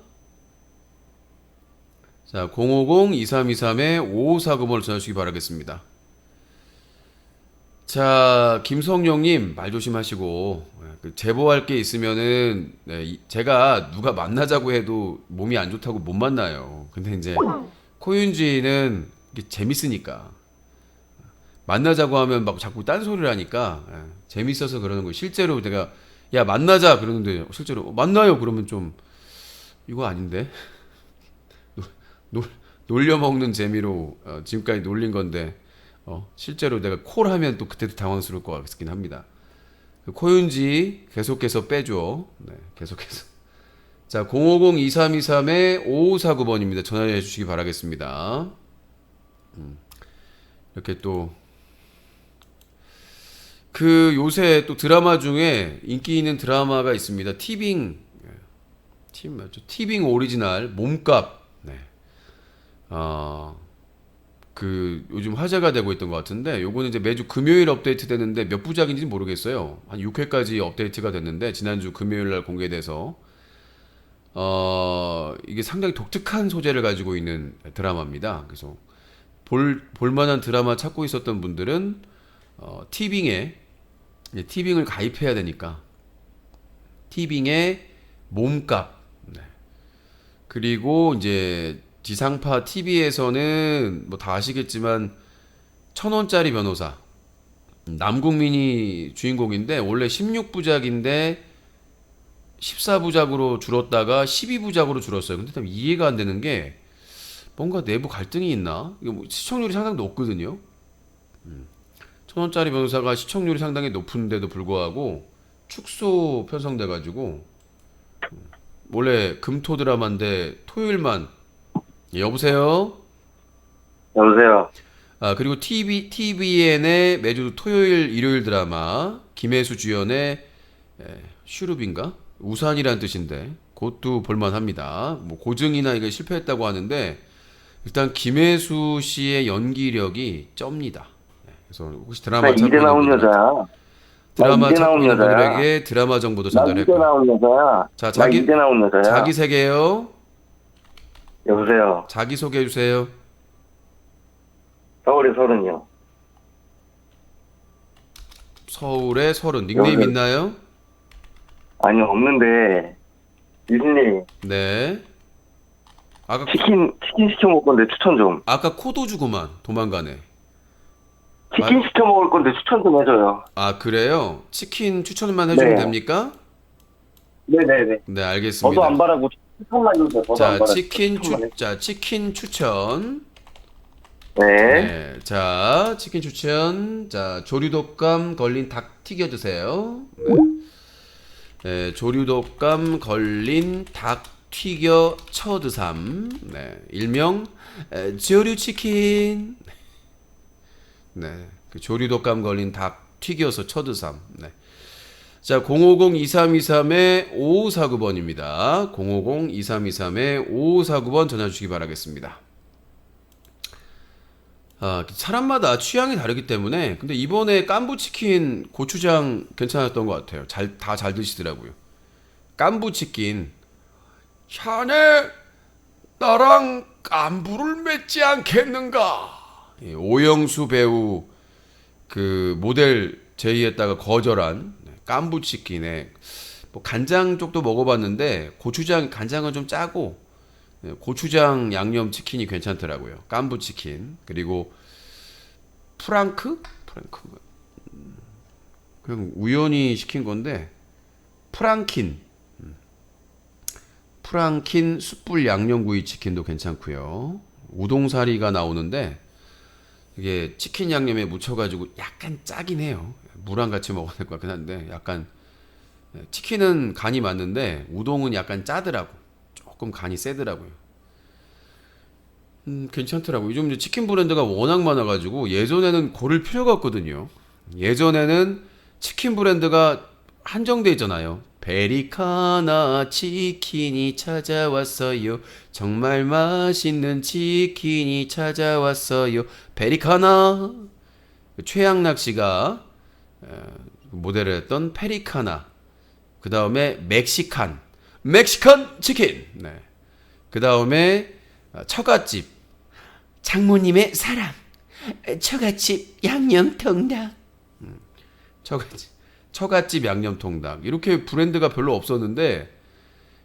자, 050-2323-5549번을 전화주시기 바라겠습니다. 자, 김성령님, 말 조심하시고, 제보할 게 있으면은, 네, 제가 누가 만나자고 해도 몸이 안 좋다고 못 만나요. 근데 이제, 코윤지는 이게 재밌으니까. 만나자고 하면 막 자꾸 딴소리를 하니까, 재밌어서 그러는 거예요. 실제로 내가, 야, 만나자! 그러는데, 실제로, 만나요! 그러면 좀, 이거 아닌데? 놀려먹는 재미로 지금까지 놀린 건데 실제로 내가 콜 하면 또 그때도 당황스러울 것 같긴 합니다. 코윤지 계속해서 빼줘. 네, 계속해서. 자, 050-2323-5549번입니다. 전화해 주시기 바라겠습니다. 이렇게 또 요새 또 드라마 중에 인기 있는 드라마가 있습니다. 티빙 오리지널 몸값. 네. 요즘 화제가 되고 있던 것 같은데, 요거는 이제 매주 금요일 업데이트 되는데 몇 부작인지 모르겠어요. 한 6회까지 업데이트가 됐는데, 지난주 금요일 날 공개돼서, 이게 상당히 독특한 소재를 가지고 있는 드라마입니다. 그래서, 볼만한 드라마 찾고 있었던 분들은, 티빙을 가입해야 되니까, 티빙의 몸값, 네. 그리고 이제, 지상파 TV에서는 뭐 다 아시겠지만 1,000원짜리 변호사 남궁민이 주인공인데 원래 16부작인데 14부작으로 줄었다가 12부작으로 줄었어요. 근데 참 이해가 안 되는 게 뭔가 내부 갈등이 있나? 이거 뭐 시청률이 상당히 높거든요. 1,000원짜리 변호사가 시청률이 상당히 높은데도 불구하고 축소 편성돼가지고 원래 금토 드라마인데 토요일만. 예, 여보세요? 여보세요? 그리고 TVN의 매주 토요일, 일요일 드라마, 김혜수 주연의 슈룹인가? 우산이란 뜻인데, 그것도 볼만합니다. 뭐, 고증이나 이게 실패했다고 하는데, 일단 김혜수 씨의 연기력이 쩝니다. 그래서 혹시 드라마 나 이제 나온 여자야. 드라마 이제 찾고 나온 있는 여자야. 분들에게 드라마 정보도 나 이제 전달했고. 나온 여자야. 자, 나 이제 나온 여자야. 자기 세계요. 여보세요? 자기 소개해 주세요. 서울에 30이요. 서울에 30. 닉네임 여보세요? 있나요? 아니, 없는데, 유진님, 네. 아까 치킨 시켜 먹을 건데 추천 좀. 아까 코도 주고만 도망가네. 치킨 시켜 먹을 건데 추천 좀 해줘요. 아, 그래요? 치킨 추천만 해주면 네. 됩니까? 네네네. 네, 알겠습니다. 저도 안 바라고 추천만 해주세요. 저도 안 자, 바라고. 치킨 추천만 치킨 추천. 네. 네. 자, 치킨 추천. 자, 조류독감 걸린 닭 튀겨 드세요. 네. 네, 조류독감 걸린 닭 튀겨 쳐드삼. 네, 일명 조류치킨. 네, 그 조류독감 걸린 닭 튀겨서 쳐드삼. 네. 자, 050-2323-5549번입니다. 050-2323-5549번 전화 주시기 바라겠습니다. 사람마다 취향이 다르기 때문에, 근데 이번에 깐부치킨 고추장 괜찮았던 것 같아요. 다 잘 드시더라고요. 깐부치킨. 자네 나랑 깐부를 맺지 않겠는가? 오영수 배우 그 모델 제의했다가 거절한 깐부치킨에 뭐 간장 쪽도 먹어봤는데 간장은 좀 짜고 고추장 양념 치킨이 괜찮더라고요. 깐부치킨. 그리고 프랑크 그냥 우연히 시킨 건데 프랑킨 숯불 양념구이 치킨도 괜찮고요. 우동사리가 나오는데 이게 치킨 양념에 묻혀가지고 약간 짜긴 해요. 무랑 같이 먹어야 될 것 같긴 한데 약간 치킨은 간이 맞는데 우동은 약간 짜더라고. 조금 간이 세더라고요. 괜찮더라고요. 요즘 이제 치킨 브랜드가 워낙 많아가지고 예전에는 고를 필요가 없거든요. 예전에는 치킨 브랜드가 한정돼 있잖아요. 베리카나 치킨이 찾아왔어요. 정말 맛있는 치킨이 찾아왔어요. 베리카나. 최양락 씨가 모델을 했던 페리카나. 그 다음에 멕시칸 치킨. 네. 그 다음에 처갓집, 장모님의 사랑, 처갓집 양념통닭. 처갓집 양념통닭. 이렇게 브랜드가 별로 없었는데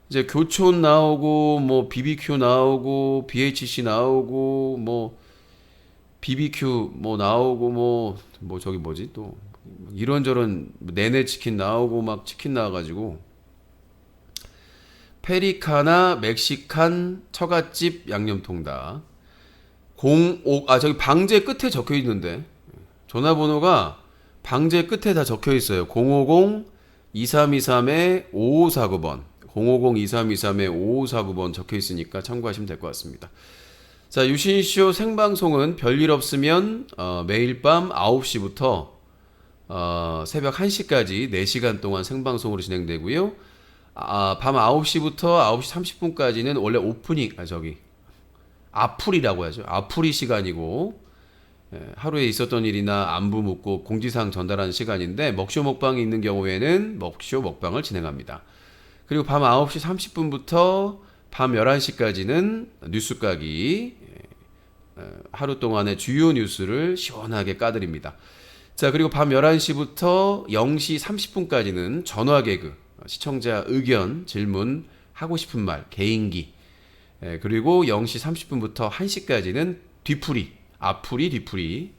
이제 교촌 나오고 뭐 BBQ 나오고 BHC 나오고 뭐 BBQ 뭐 나오고 뭐 저기 뭐지 또 이런저런 네네 치킨 나오고 막 치킨 나와가지고 페리카나 멕시칸 처갓집 양념통닭 05 저기 방제 끝에 적혀 있는데 전화번호가 방제 끝에 다 적혀 있어요. 050-2323-5549번 050-2323-5549번 적혀 있으니까 참고하시면 될 것 같습니다. 자, 유신쇼 생방송은 별일 없으면 매일 밤 9시부터 새벽 1시까지 4시간 동안 생방송으로 진행되고요. 밤 9시부터 9시 30분까지는 원래 오프닝 아풀이라고 하죠. 아풀이 시간이고 하루에 있었던 일이나 안부 묻고 공지사항 전달하는 시간인데 먹쇼 먹방이 있는 경우에는 먹쇼 먹방을 진행합니다. 그리고 밤 9시 30분부터 밤 11시까지는 뉴스 까기 하루 동안의 주요 뉴스를 시원하게 까드립니다. 자, 그리고 밤 11시부터 0시 30분까지는 전화 개그, 시청자 의견, 질문, 하고 싶은 말, 개인기. 그리고 0시 30분부터 1시까지는 뒤풀이, 앞풀이, 뒤풀이.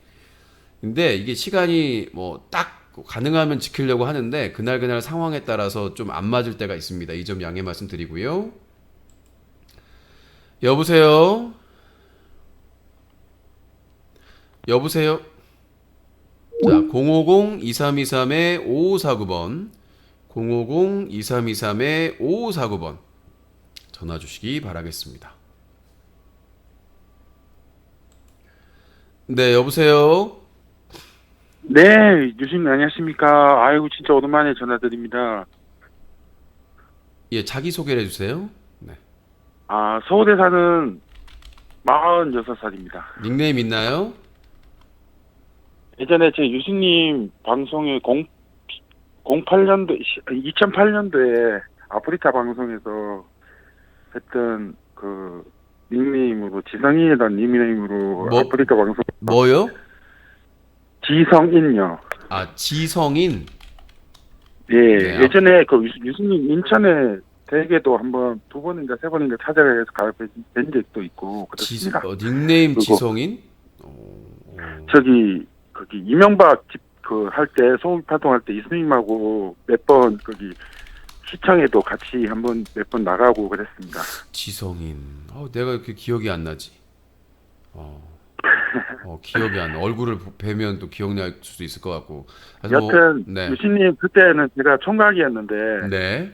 근데 이게 시간이 뭐 딱 가능하면 지키려고 하는데 그날 상황에 따라서 좀 안 맞을 때가 있습니다. 이 점 양해 말씀드리고요. 여보세요? 여보세요? 자, 050-2323-5549번 050-2323-5549번 전화 주시기 바라겠습니다. 네, 여보세요? 네, 유신님 안녕하십니까. 아이고, 진짜 오랜만에 전화드립니다. 예, 자기소개를 해주세요. 네. 서울에 사는 46살입니다. 닉네임 있나요? 예전에 제 유신님 방송에 2008년도에 아프리카 방송에서 했던 그 닉네임으로 지성인이라는 닉네임으로 아프리카 방송 뭐요? 지성인요. 지성인? 예, 네, 예전에 그 유신님 인천에 대게도 한번 2번인가 3번인가 찾아가서 뵌 적도 있고 그렇습니다. 닉네임 지성인? 저기 거기 이명박 집 그 할 때 소울 활동할 때 이수님하고 몇 번 거기 시청에도 같이 한번 몇 번 나가고 그랬습니다. 지성인. 내가 이렇게 기억이 안 나지. 기억이 안 나. 얼굴을 뵈면 또 기억날 수도 있을 것 같고. 여튼 네. 유신님 그때는 제가 총각이었는데 네.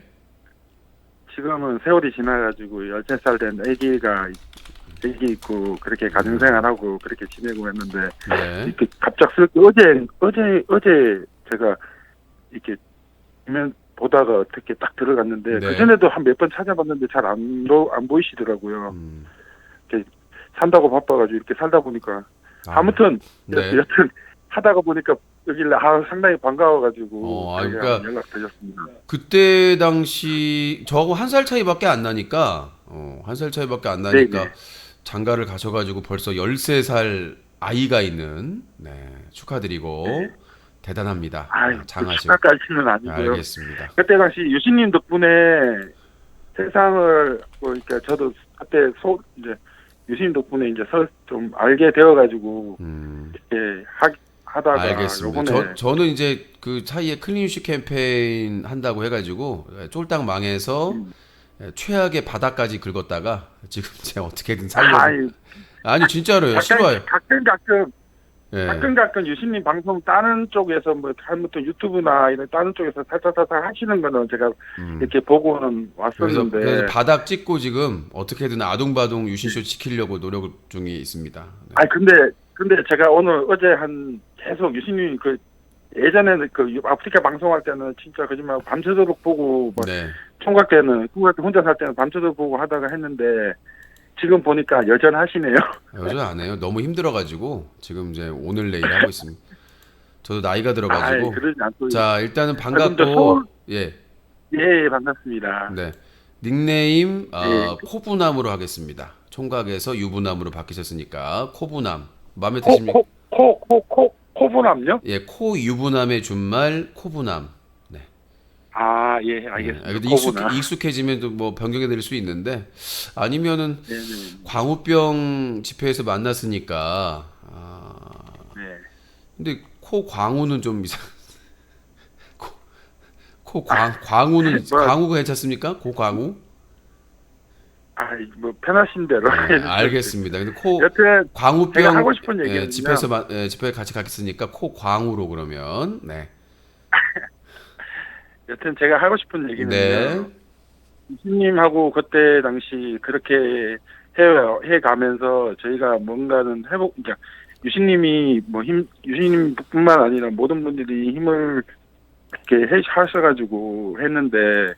지금은 세월이 지나가지고 13살 된 아기가 애기 있고 그렇게 가정생활하고 그렇게 지내고 했는데 네. 이렇게 갑작스럽게 어제 제가 이렇게 보면 보다가 어떻게 딱 들어갔는데 네. 그 전에도 한 몇 번 찾아봤는데 잘 안 보이시더라고요. 이렇게 산다고 바빠가지고 이렇게 살다 보니까 아무튼 네. 여튼 하다가 보니까 여기를 상당히 반가워가지고 그러니까 연락드렸습니다. 그때 당시 저하고 한 살 차이밖에 안 나니까 한 살 차이밖에 안 나니까 네네. 장가를 가셔가지고 벌써 13살 아이가 있는 축하드리고 네. 대단합니다. 장하시고. 축하까지는 아니고요. 알겠습니다. 그때 당시 유신님 덕분에 세상을 그러니까 저도 그때 이제 유신님 덕분에 이제 좀 알게 되어가지고 이렇게 하다가 알겠습니다. 요번에 저는 이제 그 사이에 클린슈 캠페인 한다고 해가지고 쫄딱 망해서 최악의 바닥까지 긁었다가 지금 제가 어떻게든 살려서 아니 진짜로요. 싫어요. 가끔 유신님 방송 다른 쪽에서 뭐 잘못된 유튜브나 이런 다른 쪽에서 살짝 하시는 거는 제가 이렇게 보고는 왔었는데 그래서 바닥 찍고 지금 어떻게든 아둥바둥 유신쇼 지키려고 노력 중에 있습니다. 네. 근데 제가 어제 한 계속 유신님 그 예전에는 그 아프리카 방송할 때는 진짜 거짓말 밤새도록 보고 뭐 총각 때는 혼자 살 때는 밤새도록 보고 하다가 했는데 지금 보니까 여전하시네요. 여전 안 해요. 너무 힘들어가지고 지금 이제 오늘 내일 하고 있습니다. 저도 나이가 들어가지고. 자 일단은 반갑고 예, 반갑습니다. 네. 닉네임 예. 코부남으로 하겠습니다. 총각에서 유부남으로 바뀌셨으니까 코부남. 마음에 드십니까? 코부남요? 예, 코유부남의 준말 코부남. 네. 아, 예, 예, 알겠습니다. 근데 코부남. 익숙해지면 또 뭐 변경이 될 수 있는데 아니면은 네네. 광우병 집회에서 만났으니까 네. 근데 코광우는 좀 이상. 광우는 뭐- 광우가 괜찮습니까? 고광우? 아, 뭐 편하신 대로. 네, 해주세요. 알겠습니다. 근데 코 여튼 광우병 제가 하고 싶은 예, 얘기는요. 집회에 같이 갔으니까 코광우로 그러면 네. 여튼 제가 하고 싶은 얘기는요. 네. 유신님하고 그때 당시 그렇게 해가면서 저희가 뭔가는 그러니까 유신님이 유신님뿐만 아니라 모든 분들이 힘을 이렇게 하셔가지고 했는데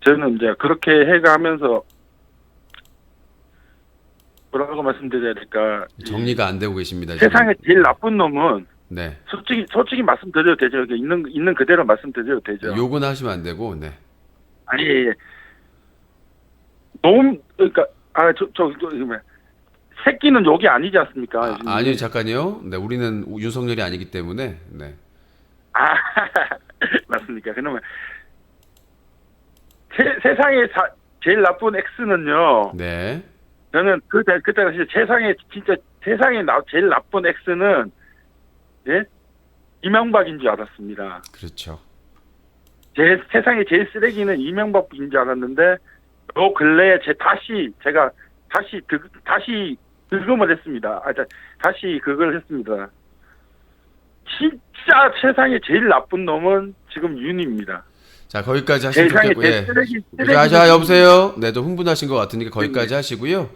저는 이제 그렇게 해가면서 뭐라고 말씀드려야 될까? 정리가 안 되고 계십니다. 지금. 세상에 제일 나쁜 놈은 네. 솔직히 말씀드려도 되죠. 있는 그대로 말씀드려도 되죠. 욕은 하시면 안 되고 네. 아니, 예. 너무 그러니까 새끼는 욕이 아니지 않습니까? 요즘에? 아니요, 잠깐요. 네, 우리는 윤석열이 아니기 때문에 네. 아, 맞습니까? 그러면 세상에 제일 나쁜 X는요. 네. 저는 그때 당시 세상에 제일 나쁜 X는 예? 이명박인 줄 알았습니다. 그렇죠. 세상에 제일 쓰레기는 이명박인 줄 알았는데 요 근래에 제가 다시 득음을 했습니다. 다시 그걸 했습니다. 진짜 세상에 제일 나쁜 놈은 지금 윤입니다. 자, 거기까지 하시면 세상에 좋겠고 제일 예. 쓰레기 자, 여보세요. 네, 좀 흥분하신 것 같으니까 거기까지 하시고요.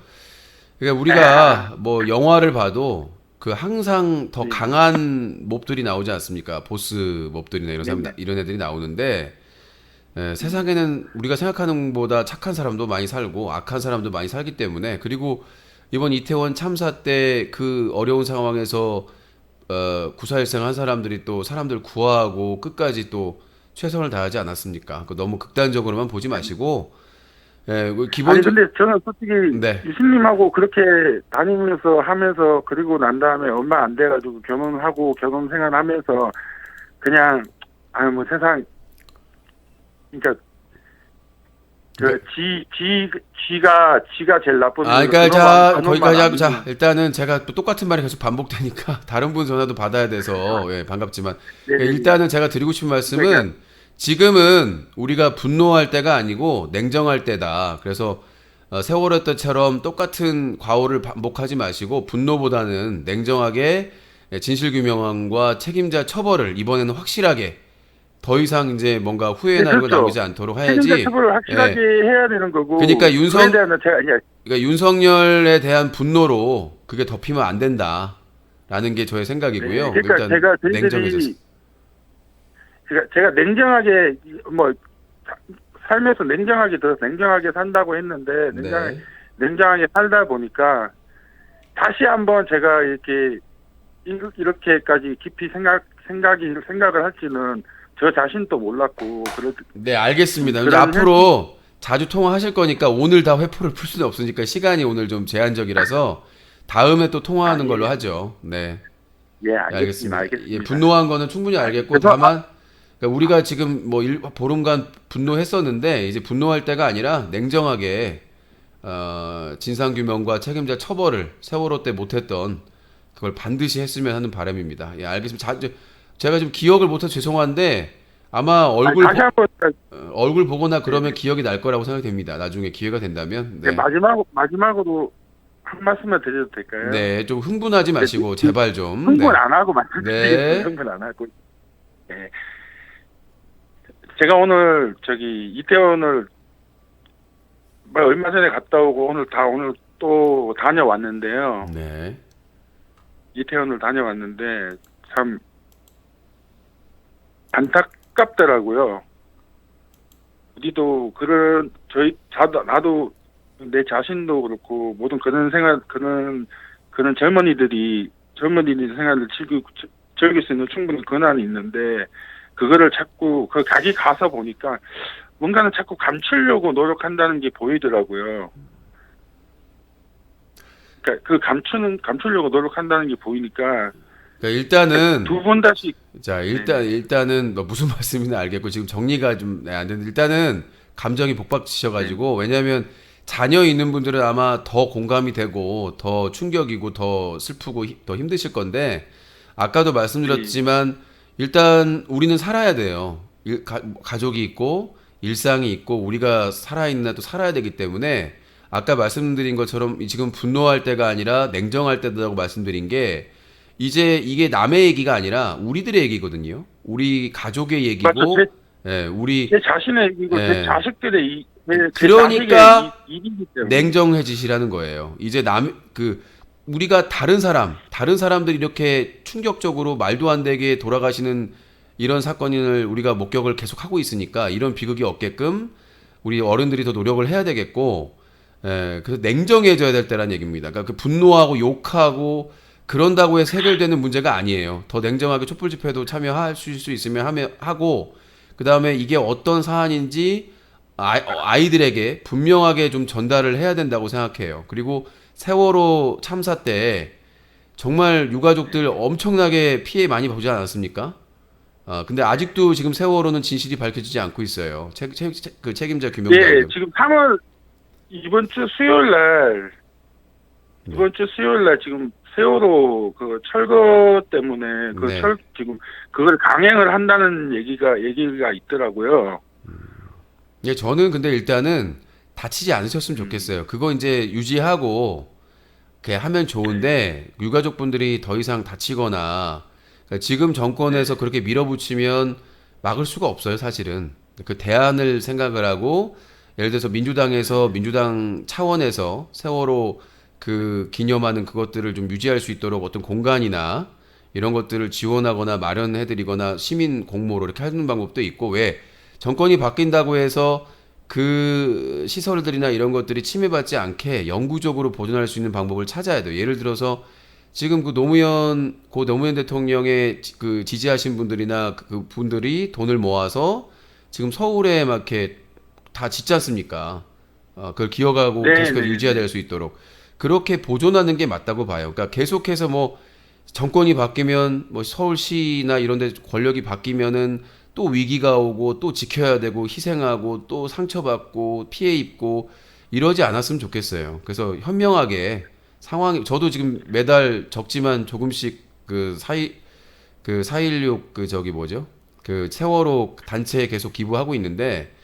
그러니까 우리가 뭐 영화를 봐도 그 항상 더 강한 몹들이 나오지 않습니까? 보스 몹들이나 이런 사람 이런 애들이 나오는데 세상에는 우리가 생각하는 것보다 착한 사람도 많이 살고 악한 사람도 많이 살기 때문에 그리고 이번 이태원 참사 때 그 어려운 상황에서 구사일생 한 사람들이 또 사람들 구하고 끝까지 또 최선을 다하지 않았습니까? 너무 극단적으로만 보지 마시고 아니 기본적으로 근데 저는 솔직히 네. 유신님하고 그렇게 다니면서 하면서 그리고 난 다음에 얼마 안 돼가지고 결혼하고 결혼 생활하면서 그냥 뭐 세상 그러니까 지가 제일 나쁜. 그러니까 자 거기까지 하고 자 일단은 제가 또 똑같은 말이 계속 반복되니까 다른 분 전화도 받아야 돼서 예, 반갑지만 그러니까 일단은 제가 드리고 싶은 말씀은 지금은 우리가 분노할 때가 아니고 냉정할 때다. 그래서 세월호 때처럼 똑같은 과오를 반복하지 마시고 분노보다는 냉정하게 진실규명과 책임자 처벌을 이번에는 확실하게 더 이상 이제 뭔가 후회 나는 거 남기지 않도록 해야지. 책임자 처벌을 확실하게 해야 되는 거고. 그러니까 그러니까 윤석열에 대한 분노로 그게 덮이면 안 된다라는 게 저의 생각이고요. 네, 그러니까 제가 냉정해졌어요. 제가 냉정하게 뭐 삶에서 냉정하게 산다고 했는데 냉정하게 살다 보니까 다시 한번 제가 이렇게까지 깊이 생각을 할지는 저 자신도 몰랐고 네, 알겠습니다. 이제 앞으로 자주 통화하실 거니까 오늘 다 회포를 풀 수는 없으니까 시간이 오늘 좀 제한적이라서 다음에 또 통화하는 걸로 하죠. 네. 예, 알겠습니다. 예, 분노한 거는 충분히 알겠고 다만 그러니까 우리가 지금 뭐 보름간 분노했었는데 이제 분노할 때가 아니라 냉정하게 진상규명과 책임자 처벌을 세월호 때 못했던 그걸 반드시 했으면 하는 바람입니다. 예, 알겠습니다. 제가 지금 기억을 못해서 죄송한데 아마 얼굴 보거나 그러면 기억이 날 거라고 생각이 됩니다. 나중에 기회가 된다면. 네. 마지막으로 한 말씀만 드려도 될까요? 네, 좀 흥분하지 마시고 제발 좀. 흥분 안 하고 말씀드리겠습니다. 네. 흥분 안 하고. 네. 제가 오늘 이태원을 얼마 전에 갔다 오고 오늘 또 다녀왔는데요. 네. 이태원을 다녀왔는데 참 안타깝더라고요. 우리도 나도 내 자신도 그렇고 모든 그런 젊은이들이 생활을 즐길 수 있는 충분히 권한이 있는데 그거를 자꾸 그 가게 가서 보니까 뭔가는 자꾸 감추려고 노력한다는 게 보이더라고요. 그러니까 그 감추려고 노력한다는 게 보이니까 그러니까 일단은 두 번 다시 자 일단은 뭐 무슨 말씀인지 알겠고 지금 정리가 좀 안 되는데 일단은 감정이 복박치셔가지고 왜냐하면 자녀 있는 분들은 아마 더 공감이 되고 더 충격이고 더 슬프고 더 힘드실 건데 아까도 말씀드렸지만 일단 우리는 살아야 돼요. 가족이 있고 일상이 있고 우리가 살아있나 또 살아야 되기 때문에 아까 말씀드린 것처럼 지금 분노할 때가 아니라 냉정할 때다라고 말씀드린 게 이제 이게 남의 얘기가 아니라 우리들의 얘기거든요. 우리 가족의 얘기고 맞죠. 예, 우리 제 자신의 이거 예. 제 자식들의 제 그러니까 자식의 일이기 때문에 냉정해지시라는 거예요. 이제 우리가 다른 사람들이 이렇게 충격적으로 말도 안 되게 돌아가시는 이런 사건을 우리가 목격을 계속 하고 있으니까 이런 비극이 없게끔 우리 어른들이 더 노력을 해야 되겠고, 그래서 냉정해져야 될 때란 얘기입니다. 그러니까 그 분노하고 욕하고 그런다고 해서 해결되는 문제가 아니에요. 더 냉정하게 촛불 집회도 참여할 수 있으면 하고, 그 다음에 이게 어떤 사안인지 아이들에게 분명하게 좀 전달을 해야 된다고 생각해요. 그리고 세월호 참사 때 정말 유가족들 엄청나게 피해 많이 보지 않았습니까? 근데 아직도 지금 세월호는 진실이 밝혀지지 않고 있어요. 그 책임자 규명 예, 당국. 지금 3월 이번 주 수요일 날 지금 세월호 그 철거 때문에 네. 지금 그걸 강행을 한다는 얘기가 있더라고요. 예, 저는 근데 일단은 다치지 않으셨으면 좋겠어요. 그거 이제 유지하고 그냥 하면 좋은데 유가족분들이 더 이상 다치거나 그러니까 지금 정권에서 그렇게 밀어붙이면 막을 수가 없어요, 사실은. 그 대안을 생각을 하고 예를 들어서 민주당 차원에서 세월호 그 기념하는 그것들을 좀 유지할 수 있도록 어떤 공간이나 이런 것들을 지원하거나 마련해드리거나 시민 공모로 이렇게 하는 방법도 있고 왜 정권이 바뀐다고 해서 그 시설들이나 이런 것들이 침해받지 않게 영구적으로 보존할 수 있는 방법을 찾아야 돼요. 예를 들어서 지금 고 노무현 대통령의 그 지지하신 분들이나 그 분들이 돈을 모아서 지금 서울에 막 이렇게 다 짓지 않습니까? 그걸 기억하고 네, 계속해서 네. 유지해야 될 수 있도록 그렇게 보존하는 게 맞다고 봐요. 그러니까 계속해서 뭐 정권이 바뀌면 뭐 서울시나 이런 데 권력이 바뀌면은 또 위기가 오고 또 지켜야 되고 희생하고 또 상처받고 피해 입고 이러지 않았으면 좋겠어요. 그래서 현명하게 저도 지금 매달 적지만 조금씩 그 4.16 그 세월호 단체에 계속 기부하고 있는데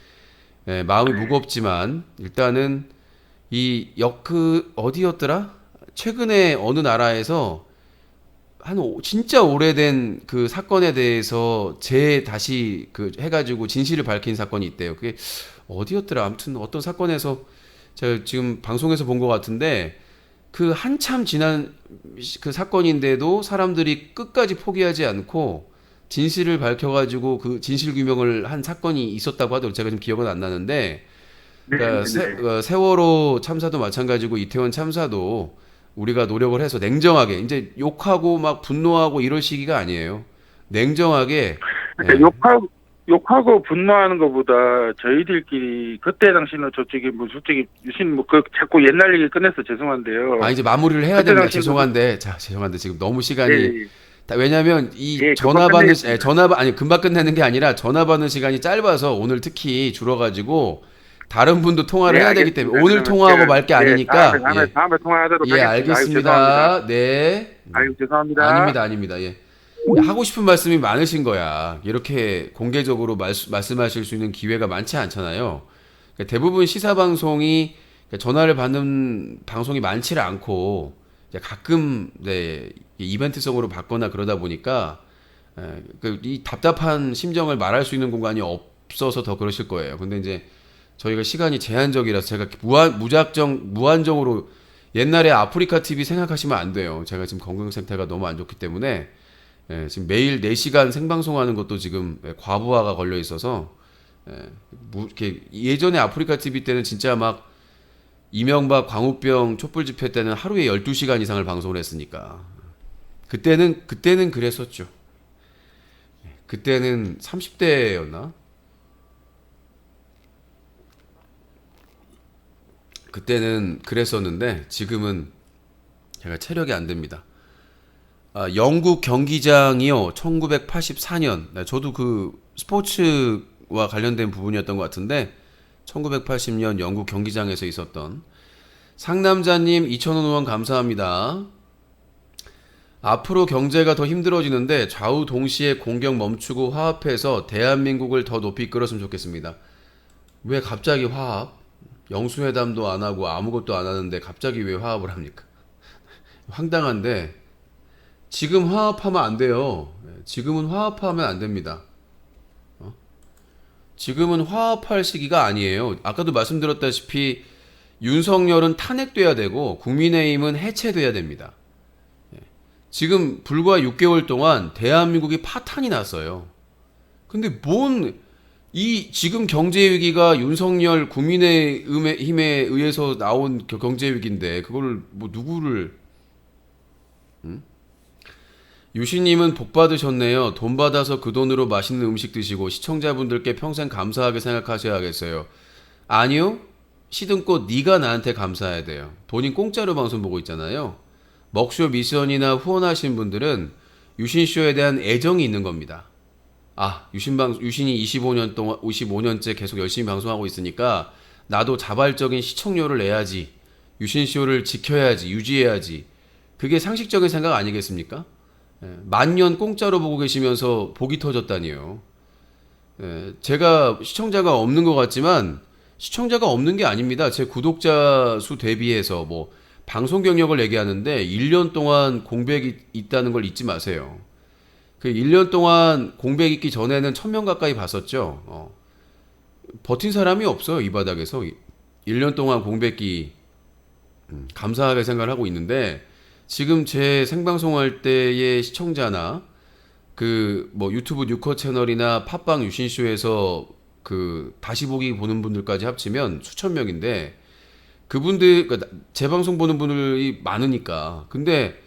마음이 무겁지만 일단은 어디였더라? 최근에 어느 나라에서 진짜 오래된 그 사건에 대해서 다시 해가지고 진실을 밝힌 사건이 있대요. 그게 어디였더라? 아무튼 어떤 사건에서 제가 지금 방송에서 본 것 같은데 그 한참 지난 그 사건인데도 사람들이 끝까지 포기하지 않고 진실을 밝혀가지고 그 진실 규명을 한 사건이 있었다고 하더라고요. 제가 지금 기억은 안 나는데 그러니까 세월호 참사도 마찬가지고 이태원 참사도 우리가 노력을 해서 냉정하게 이제 욕하고 막 분노하고 이럴 시기가 아니에요. 냉정하게 욕하고 분노하는 것보다 저희들끼리 그때 당시는 솔직히 유신 자꾸 옛날 얘기 꺼내서 죄송한데요. 이제 마무리를 해야 됩니다. 죄송한데 지금 너무 시간이 왜냐하면 금방 끝내는 게 아니라 전화 받는 시간이 짧아서 오늘 특히 줄어가지고 다른 분도 통화를 해야 되기 때문에 오늘 통화하고 말 게 아니니까 다음에 통화하도록 하겠습니다. 알겠습니다. 네. 아유 죄송합니다. 아닙니다. 예. 하고 싶은 말씀이 많으신 거야. 이렇게 공개적으로 말씀하실 수 있는 기회가 많지 않잖아요. 그러니까 대부분 시사 방송이 전화를 받는 방송이 많지를 않고 가끔 이벤트성으로 받거나 그러다 보니까 이 답답한 심정을 말할 수 있는 공간이 없어서 더 그러실 거예요. 근데 이제 저희가 시간이 제한적이라서 제가 무한정으로 옛날에 아프리카 TV 생각하시면 안 돼요. 제가 지금 건강 상태가 너무 안 좋기 때문에 지금 매일 4시간 생방송하는 것도 지금 과부하가 걸려 있어서 예전에 아프리카 TV 때는 진짜 막 이명박 광우병 촛불 집회 때는 하루에 12시간 이상을 방송을 했으니까 그때는 그랬었죠. 그때는 30대였나? 그때는 그랬었는데 지금은 제가 체력이 안 됩니다. 영국 경기장이요. 1984년. 저도 그 스포츠와 관련된 부분이었던 것 같은데 1980년 영국 경기장에서 있었던 상남자님 2,000원 후원 감사합니다. 앞으로 경제가 더 힘들어지는데 좌우 동시에 공격 멈추고 화합해서 대한민국을 더 높이 끌었으면 좋겠습니다. 왜 갑자기 화합? 영수회담도 안 하고 아무것도 안 하는데 갑자기 왜 화합을 합니까? 황당한데 지금 화합하면 안 돼요. 지금은 화합하면 안 됩니다. 지금은 화합할 시기가 아니에요. 아까도 말씀드렸다시피 윤석열은 탄핵돼야 되고 국민의힘은 해체돼야 됩니다. 지금 불과 6개월 동안 대한민국이 파탄이 났어요. 근데 이 지금 경제 위기가 윤석열 국민의힘에 의해서 나온 경제 위기인데 그거를 뭐 누구를 유신님은 복 받으셨네요. 돈 받아서 그 돈으로 맛있는 음식 드시고 시청자분들께 평생 감사하게 생각하셔야겠어요. 아니요. 시든꽃 네가 나한테 감사해야 돼요. 본인 공짜로 방송 보고 있잖아요. 먹쇼 미션이나 후원하신 분들은 유신쇼에 대한 애정이 있는 겁니다. 유신이 25년째 계속 열심히 방송하고 있으니까 나도 자발적인 시청료를 내야지. 유신쇼를 지켜야지, 유지해야지. 그게 상식적인 생각 아니겠습니까? 만년 공짜로 보고 계시면서 복이 터졌다니요. 제가 시청자가 없는 것 같지만 시청자가 없는 게 아닙니다. 제 구독자 수 대비해서 뭐 방송 경력을 얘기하는데 1년 동안 공백이 있다는 걸 잊지 마세요. 그 1년 동안 공백 있기 전에는 1000명 가까이 봤었죠. 버틴 사람이 없어요. 이 바닥에서 1년 동안 공백기 감사하게 생각을 하고 있는데 지금 제 생방송할 때의 시청자나 그 뭐 유튜브 뉴커 채널이나 팟빵 유신쇼에서 그 다시 보기 보는 분들까지 합치면 수천 명인데 그분들 제 방송 보는 분들이 많으니까 근데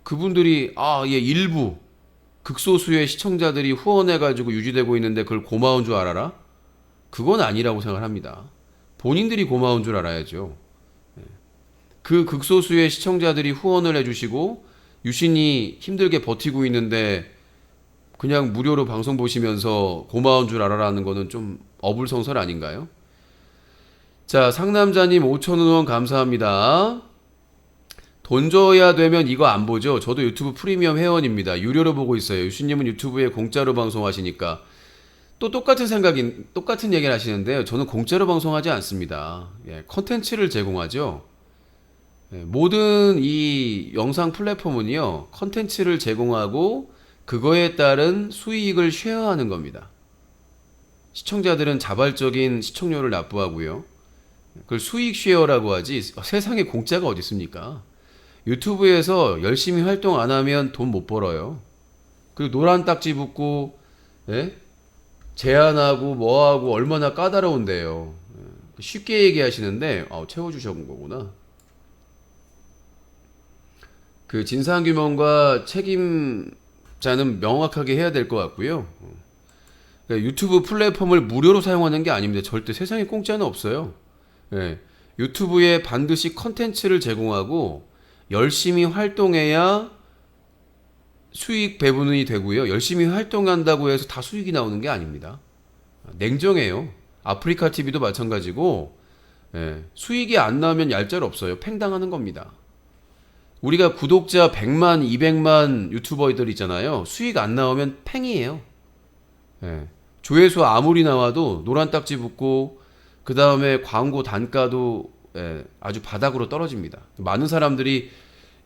그분들이 일부 극소수의 시청자들이 후원해가지고 유지되고 있는데 그걸 고마운 줄 알아라? 그건 아니라고 생각을 합니다. 본인들이 고마운 줄 알아야죠. 그 극소수의 시청자들이 후원을 해주시고 유신이 힘들게 버티고 있는데 그냥 무료로 방송 보시면서 고마운 줄 알아라는 거는 좀 어불성설 아닌가요? 자, 상남자님 5,000원 후원 감사합니다. 돈 줘야 되면 이거 안 보죠? 저도 유튜브 프리미엄 회원입니다. 유료로 보고 있어요. 유신님은 유튜브에 공짜로 방송하시니까 또 똑같은 얘기를 하시는데요. 저는 공짜로 방송하지 않습니다. 컨텐츠를 제공하죠. 모든 이 영상 플랫폼은요, 컨텐츠를 제공하고 그거에 따른 수익을 쉐어하는 겁니다. 시청자들은 자발적인 시청료를 납부하고요. 그걸 수익 쉐어라고 하지 세상에 공짜가 어디 있습니까? 유튜브에서 열심히 활동 안 하면 돈 못 벌어요. 그리고 노란 딱지 붙고 제안하고 뭐하고 얼마나 까다로운데요. 쉽게 얘기하시는데 채워주셔본 거구나. 그 진상규명과 책임자는 명확하게 해야 될 것 같고요. 그러니까 유튜브 플랫폼을 무료로 사용하는 게 아닙니다. 절대 세상에 공짜는 없어요. 유튜브에 반드시 컨텐츠를 제공하고 열심히 활동해야 수익 배분이 되고요. 열심히 활동한다고 해서 다 수익이 나오는 게 아닙니다. 냉정해요. 아프리카 TV도 마찬가지고 수익이 안 나오면 얄짤 없어요. 팽당하는 겁니다. 우리가 구독자 100만, 200만 유튜버들 있잖아요. 수익 안 나오면 팽이에요. 조회수 아무리 나와도 노란 딱지 붙고 그 다음에 광고 단가도 아주 바닥으로 떨어집니다. 많은 사람들이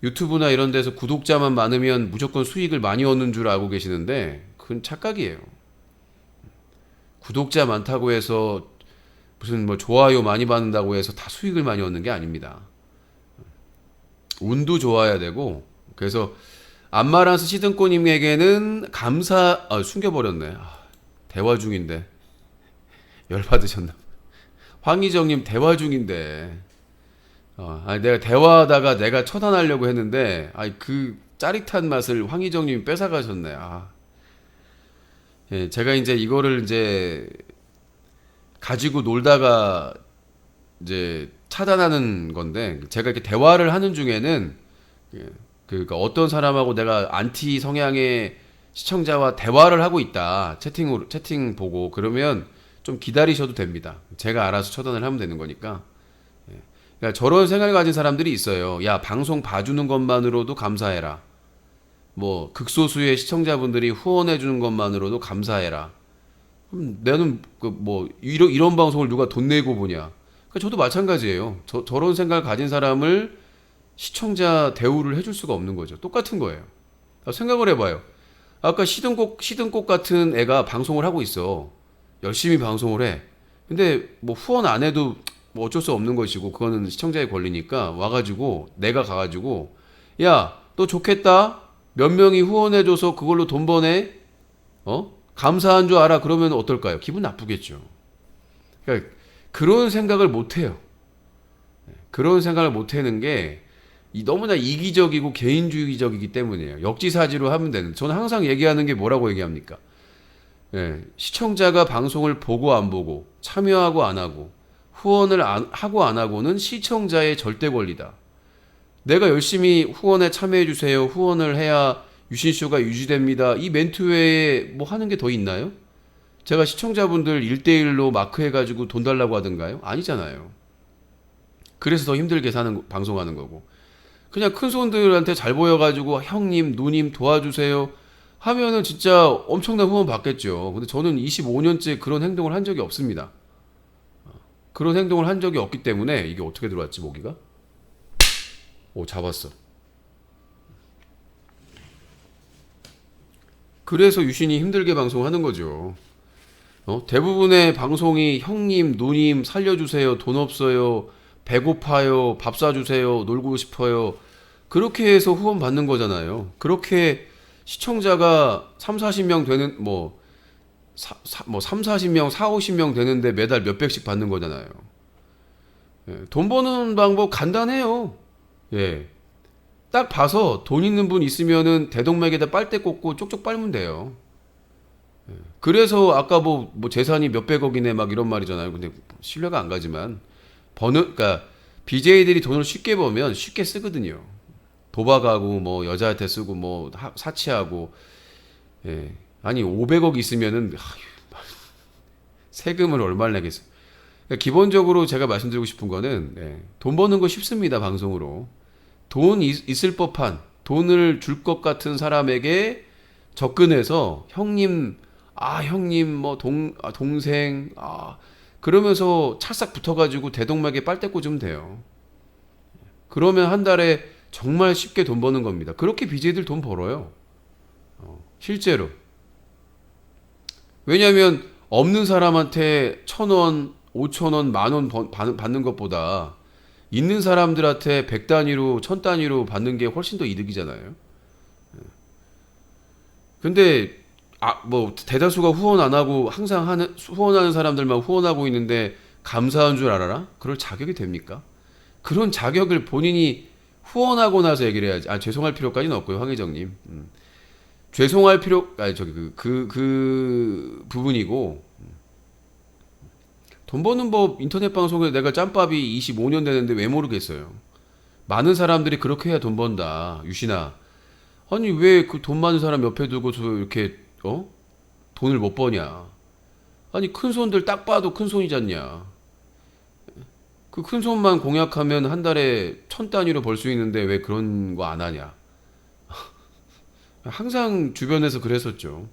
유튜브나 이런 데서 구독자만 많으면 무조건 수익을 많이 얻는 줄 알고 계시는데 그건 착각이에요. 구독자 많다고 해서 무슨 뭐 좋아요 많이 받는다고 해서 다 수익을 많이 얻는 게 아닙니다. 운도 좋아야 되고 그래서 안마란스 시든꼬님에게는 숨겨버렸네. 대화 중인데 열받으셨나. 황희정님 대화 중인데 내가 대화하다가 내가 처단하려고 했는데 그 짜릿한 맛을 황희정님이 뺏어가셨네. 예, 제가 이제 이거를 이제 가지고 놀다가 이제 차단하는 건데, 제가 이렇게 대화를 하는 중에는 예, 그러니까 어떤 사람하고 내가 안티 성향의 시청자와 대화를 하고 있다, 채팅 보고, 그러면 좀 기다리셔도 됩니다. 제가 알아서 처단을 하면 되는 거니까. 예. 그러니까 저런 생각을 가진 사람들이 있어요. 야, 방송 봐주는 것만으로도 감사해라. 뭐 극소수의 시청자분들이 후원해 주는 것만으로도 감사해라. 그럼 나는 그 뭐 이런 방송을 누가 돈 내고 보냐? 그러니까 저도 마찬가지예요. 저런 생각을 가진 사람을 시청자 대우를 해줄 수가 없는 거죠. 똑같은 거예요. 생각을 해봐요. 아까 시든꽃 같은 애가 방송을 하고 있어. 열심히 방송을 해. 근데 뭐 후원 안 해도 뭐 어쩔 수 없는 것이고, 그거는 시청자의 권리니까 와가지고 내가 가가지고, 야, 너 좋겠다. 몇 명이 후원해줘서 그걸로 돈 버네. 감사한 줄 알아. 그러면 어떨까요? 기분 나쁘겠죠. 그러니까 그런 생각을 못 해요. 그런 생각을 못 하는 게 너무나 이기적이고 개인주의적이기 때문이에요. 역지사지로 하면 되는. 저는 항상 얘기하는 게 뭐라고 얘기합니까? 예, 시청자가 방송을 보고 안 보고, 참여하고 안 하고, 후원을 하고 안 하고는 시청자의 절대 권리다. 내가 열심히 후원에 참여해주세요, 후원을 해야 유신쇼가 유지됩니다, 이 멘트 외에 뭐 하는 게 더 있나요? 제가 시청자분들 1대1로 마크해가지고 돈 달라고 하던가요? 아니잖아요. 그래서 더 힘들게 방송하는 거고. 그냥 큰 손들한테 잘 보여가지고 형님, 누님 도와주세요 하면은 진짜 엄청난 후원 받겠죠. 근데 저는 25년째 그런 행동을 한 적이 없습니다. 그런 행동을 한 적이 없기 때문에. 이게 어떻게 들어왔지, 모기가? 오, 잡았어. 그래서 유신이 힘들게 방송하는 거죠. 대부분의 방송이 형님, 누님 살려주세요, 돈 없어요, 배고파요, 밥 사주세요, 놀고 싶어요, 그렇게 해서 후원 받는 거잖아요. 그렇게 시청자가 3, 40명 되는, 3, 40명, 4, 50명 되는데 매달 몇백씩 받는 거잖아요. 예, 돈 버는 방법 간단해요. 예. 딱 봐서 돈 있는 분 있으면은 대동맥에다 빨대 꽂고 쪽쪽 빨면 돼요. 예. 그래서 아까 뭐 재산이 몇백억이네 막 이런 말이잖아요. 근데 신뢰가 안 가지만 그러니까 BJ들이 돈을 쉽게 벌면 쉽게 쓰거든요. 도박하고 뭐 여자한테 쓰고 뭐 사치하고. 예. 아니 500억 있으면은 세금을 얼마를 내겠어. 그러니까 기본적으로 제가 말씀드리고 싶은 거는, 예, 돈 버는 거 쉽습니다. 방송으로 돈 있을 법한, 돈을 줄 것 같은 사람에게 접근해서 형님, 형님, 뭐 동생, 그러면서 찰싹 붙어가지고 대동맥에 빨대 꽂으면 돼요. 그러면 한 달에 정말 쉽게 돈 버는 겁니다. 그렇게 BJ들 돈 벌어요. 실제로. 왜냐하면 없는 사람한테 1,000원, 5,000원, 10,000원 받는 것보다 있는 사람들한테 100단위로, 1000단위로 받는 게 훨씬 더 이득이잖아요. 근데 뭐 대다수가 후원 안 하고 항상 후원하는 사람들만 후원하고 있는데 감사한 줄 알아라? 그럴 자격이 됩니까? 그런 자격을 본인이 후원하고 나서 얘기를 해야지. 죄송할 필요까지는 없고요, 황혜정님. 죄송할 필요, 그 부분이고. 돈 버는 법, 인터넷 방송에 내가 짬밥이 25년 되는데 왜 모르겠어요? 많은 사람들이 그렇게 해야 돈 번다. 유신아, 아니 왜 그 돈 많은 사람 옆에 두고서 이렇게 돈을 못 버냐? 아니 큰 손들 딱 봐도 큰 손이잖냐? 그 큰 손만 공약하면 한 달에 1,000단위로 벌 수 있는데 왜 그런 거 안 하냐? 항상 주변에서 그랬었죠.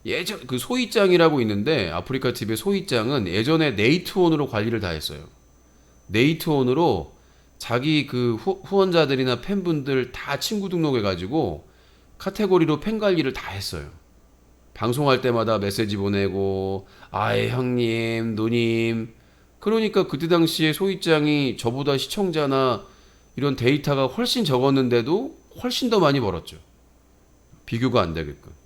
예전 그 소희짱이라고 있는데, 아프리카 TV의 소희짱은 예전에 네이트온으로 관리를 다 했어요. 네이트온으로 자기 그 후원자들이나 팬분들 다 친구 등록해가지고 카테고리로 팬 관리를 다 했어요. 방송할 때마다 메시지 보내고, 형님, 누님. 그러니까 그때 당시에 소희짱이 저보다 시청자나 이런 데이터가 훨씬 적었는데도 훨씬 더 많이 벌었죠. 비교가 안 되게끔.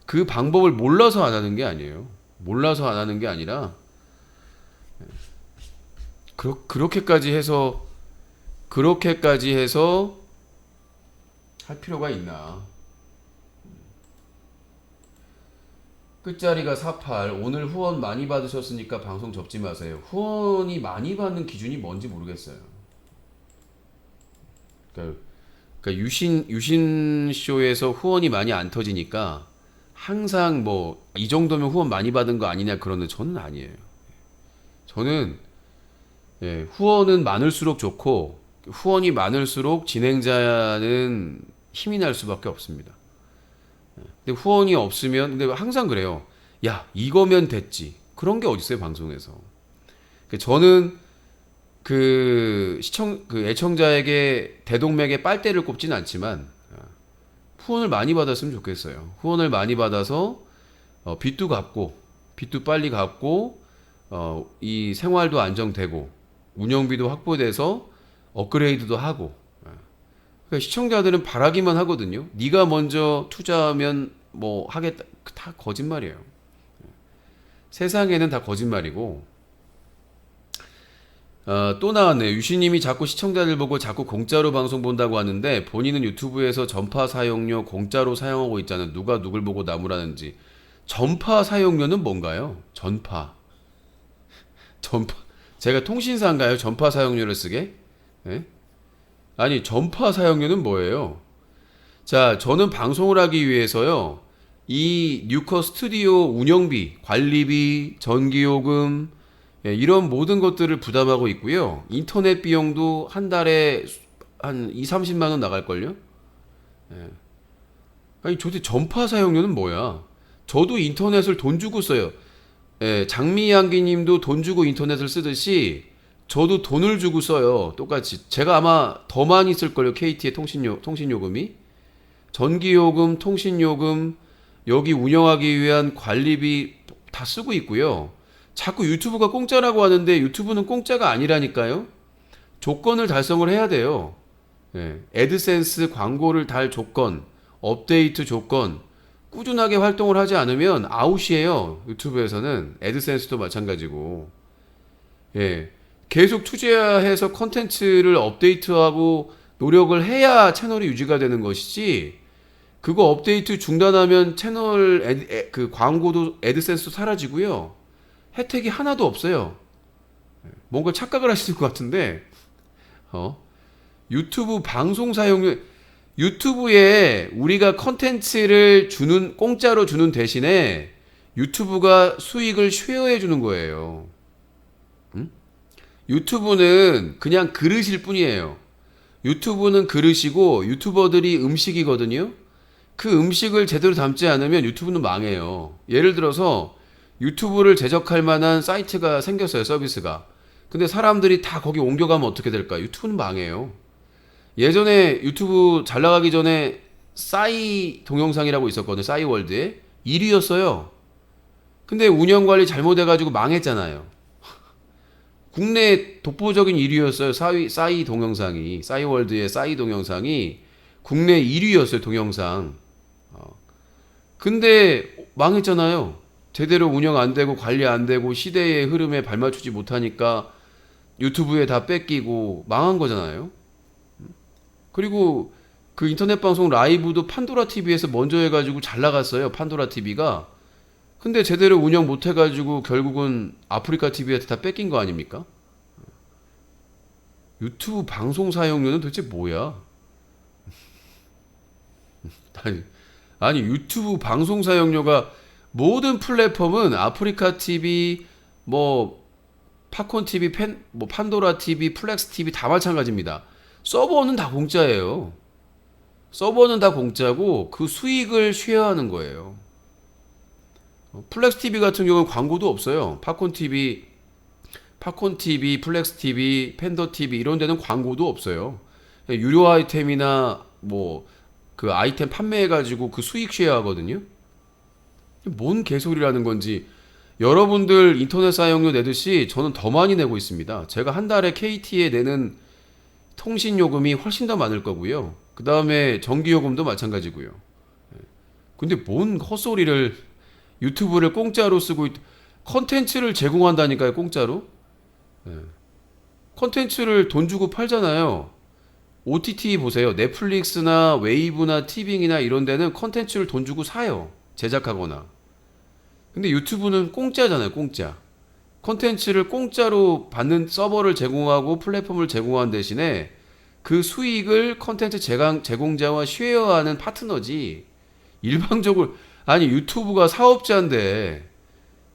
그 방법을 몰라서 안 하는 게 아니에요. 몰라서 안 하는 게 아니라, 그렇게까지 해서 할 필요가 있나. 끝자리가 48. 오늘 후원 많이 받으셨으니까 방송 접지 마세요. 후원이 많이 받는 기준이 뭔지 모르겠어요. 그러니까 유신 쇼에서 후원이 많이 안 터지니까 항상 뭐 이 정도면 후원 많이 받은 거 아니냐 그러는데 저는 아니에요. 저는 후원은 많을수록 좋고 후원이 많을수록 진행자는 힘이 날 수밖에 없습니다. 근데 후원이 없으면 근데 항상 그래요. 야 이거면 됐지. 그런 게 어딨어요 방송에서. 저는 그 애청자에게 대동맥에 빨대를 꼽지는 않지만 후원을 많이 받았으면 좋겠어요. 후원을 많이 받아서 빚도 갚고 빚도 빨리 갚고 이 생활도 안정되고 운영비도 확보돼서 업그레이드도 하고. 그러니까 시청자들은 바라기만 하거든요. 네가 먼저 투자하면 뭐 하겠다. 다 거짓말이에요. 세상에는 다 거짓말이고. 또 나왔네요. 유시님이 자꾸 시청자들 보고 자꾸 공짜로 방송 본다고 하는데 본인은 유튜브에서 전파 사용료 공짜로 사용하고 있잖아요. 누가 누굴 보고 나무라는지. 전파 사용료는 뭔가요? 전파. 제가 통신사인가요? 전파 사용료를 쓰게? 예? 아니 전파 사용료는 뭐예요? 자, 저는 방송을 하기 위해서요. 이 뉴커 스튜디오 운영비, 관리비, 전기요금 이런 모든 것들을 부담하고 있고요. 인터넷 비용도 한 달에 한 2-30만 원 나갈걸요? 아니 도대체 전파 사용료는 뭐야? 저도 인터넷을 돈 주고 써요. 장미양기 님도 돈 주고 인터넷을 쓰듯이 저도 돈을 주고 써요. 똑같이. 제가 아마 더 많이 쓸걸요. KT의 통신요금이. 전기요금, 통신요금, 여기 운영하기 위한 관리비 다 쓰고 있고요. 자꾸 유튜브가 공짜라고 하는데 유튜브는 공짜가 아니라니까요. 조건을 달성을 해야 돼요. 애드센스 광고를 달 조건, 업데이트 조건, 꾸준하게 활동을 하지 않으면 아웃이에요. 유튜브에서는. 애드센스도 마찬가지고. 계속 투자해서 컨텐츠를 업데이트하고 노력을 해야 채널이 유지가 되는 것이지, 그거 업데이트 중단하면 채널 그 광고도 애드센스도 사라지고요. 혜택이 하나도 없어요. 뭔가 착각을 하시는 것 같은데, 유튜브 방송 사용료, 유튜브에 우리가 컨텐츠를 공짜로 주는 대신에 유튜브가 수익을 쉐어해 주는 거예요. 유튜브는 그냥 그릇일 뿐이에요. 유튜브는 그릇이고 유튜버들이 음식이거든요. 그 음식을 제대로 담지 않으면 유튜브는 망해요. 예를 들어서 유튜브를 제작할 만한 사이트가 생겼어요. 서비스가. 근데 사람들이 다 거기 옮겨가면 어떻게 될까? 유튜브는 망해요. 예전에 유튜브 잘 나가기 전에 싸이 동영상이라고 있었거든요. 싸이월드에 1위였어요. 근데 운영관리 잘못해가지고 망했잖아요. 국내 독보적인 1위였어요. 싸이 동영상이. 싸이월드의 싸이 동영상이 국내 1위였어요. 동영상. 근데 망했잖아요. 제대로 운영 안 되고 관리 안 되고 시대의 흐름에 발맞추지 못하니까 유튜브에 다 뺏기고 망한 거잖아요. 그리고 그 인터넷 방송 라이브도 판도라 TV에서 먼저 해가지고 잘 나갔어요. 판도라 TV가. 근데 제대로 운영 못 해가지고 결국은 아프리카 TV한테 다 뺏긴 거 아닙니까? 유튜브 방송 사용료는 도대체 뭐야? 아니 유튜브 방송 사용료가 모든 플랫폼은 아프리카 TV, 뭐 팝콘 TV, 뭐 판도라 TV, 플렉스 TV 다 마찬가지입니다. 서버는 다 공짜예요. 서버는 다 공짜고 그 수익을 쉐어하는 거예요. 플렉스 TV 같은 경우는 광고도 없어요. 팝콘 TV, 플렉스 TV, 팬더 TV 이런 데는 광고도 없어요. 유료 아이템이나 뭐 그 아이템 판매해가지고 그 수익 쉐어하거든요. 뭔 개소리라는 건지. 여러분들 인터넷 사용료 내듯이 저는 더 많이 내고 있습니다. 제가 한 달에 KT에 내는 통신요금이 훨씬 더 많을 거고요. 그 다음에 전기요금도 마찬가지고요. 근데 뭔 헛소리를, 유튜브를 공짜로 쓰고 컨텐츠를 제공한다니까요. 공짜로. 컨텐츠를 돈 주고 팔잖아요. OTT 보세요. 넷플릭스나 웨이브나 티빙이나 이런 데는 컨텐츠를 돈 주고 사요. 제작하거나. 근데 유튜브는 공짜잖아요, 공짜. 콘텐츠를 공짜로 받는 서버를 제공하고 플랫폼을 제공한 대신에 그 수익을 콘텐츠 제공자와 쉐어하는 파트너지. 일방적으로 아니 유튜브가 사업자인데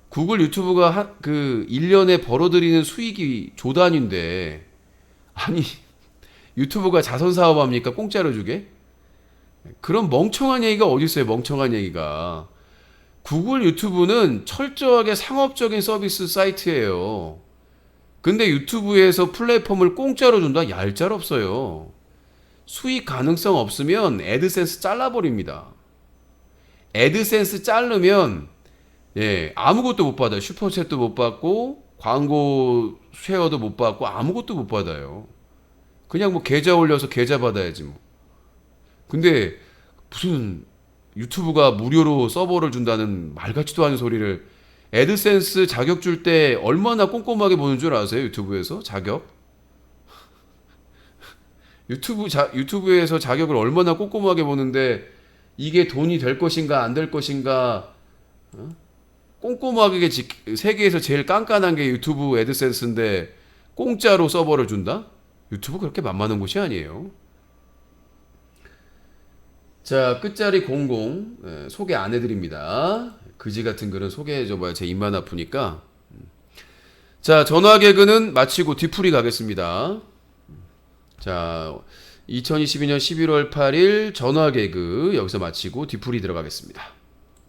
구글 유튜브가 그 1년에 벌어들이는 수익이 조 단위인데 아니 유튜브가 자선 사업합니까? 공짜로 주게? 그런 멍청한 얘기가 어디 있어요? 멍청한 얘기가. 구글 유튜브는 철저하게 상업적인 서비스 사이트예요. 근데 유튜브에서 플랫폼을 공짜로 준다? 얄짤없어요. 수익 가능성 없으면 애드센스 잘라버립니다. 애드센스 자르면 아무것도 못 받아요. 슈퍼챗도 못 받고 광고 쉐어도 못 받고 아무것도 못 받아요. 그냥 뭐 계좌 올려서 계좌 받아야지 뭐. 근데 무슨 유튜브가 무료로 서버를 준다는 말 같지도 않은 소리를. 애드센스 자격 줄 때 얼마나 꼼꼼하게 보는 줄 아세요? 유튜브에서 자격? 유튜브에서 자격을 얼마나 꼼꼼하게 보는데 이게 돈이 될 것인가 안 될 것인가 꼼꼼하게 세계에서 제일 깐깐한 게 유튜브 애드센스인데 공짜로 서버를 준다? 유튜브 그렇게 만만한 곳이 아니에요. 자, 끝자리 00 소개 안 해드립니다. 그지 같은 글은 소개해줘봐야 제 입만 아프니까. 자, 전화 개그는 마치고 뒤풀이 가겠습니다. 자, 2022년 11월 8일 전화 개그 여기서 마치고 뒤풀이 들어가겠습니다.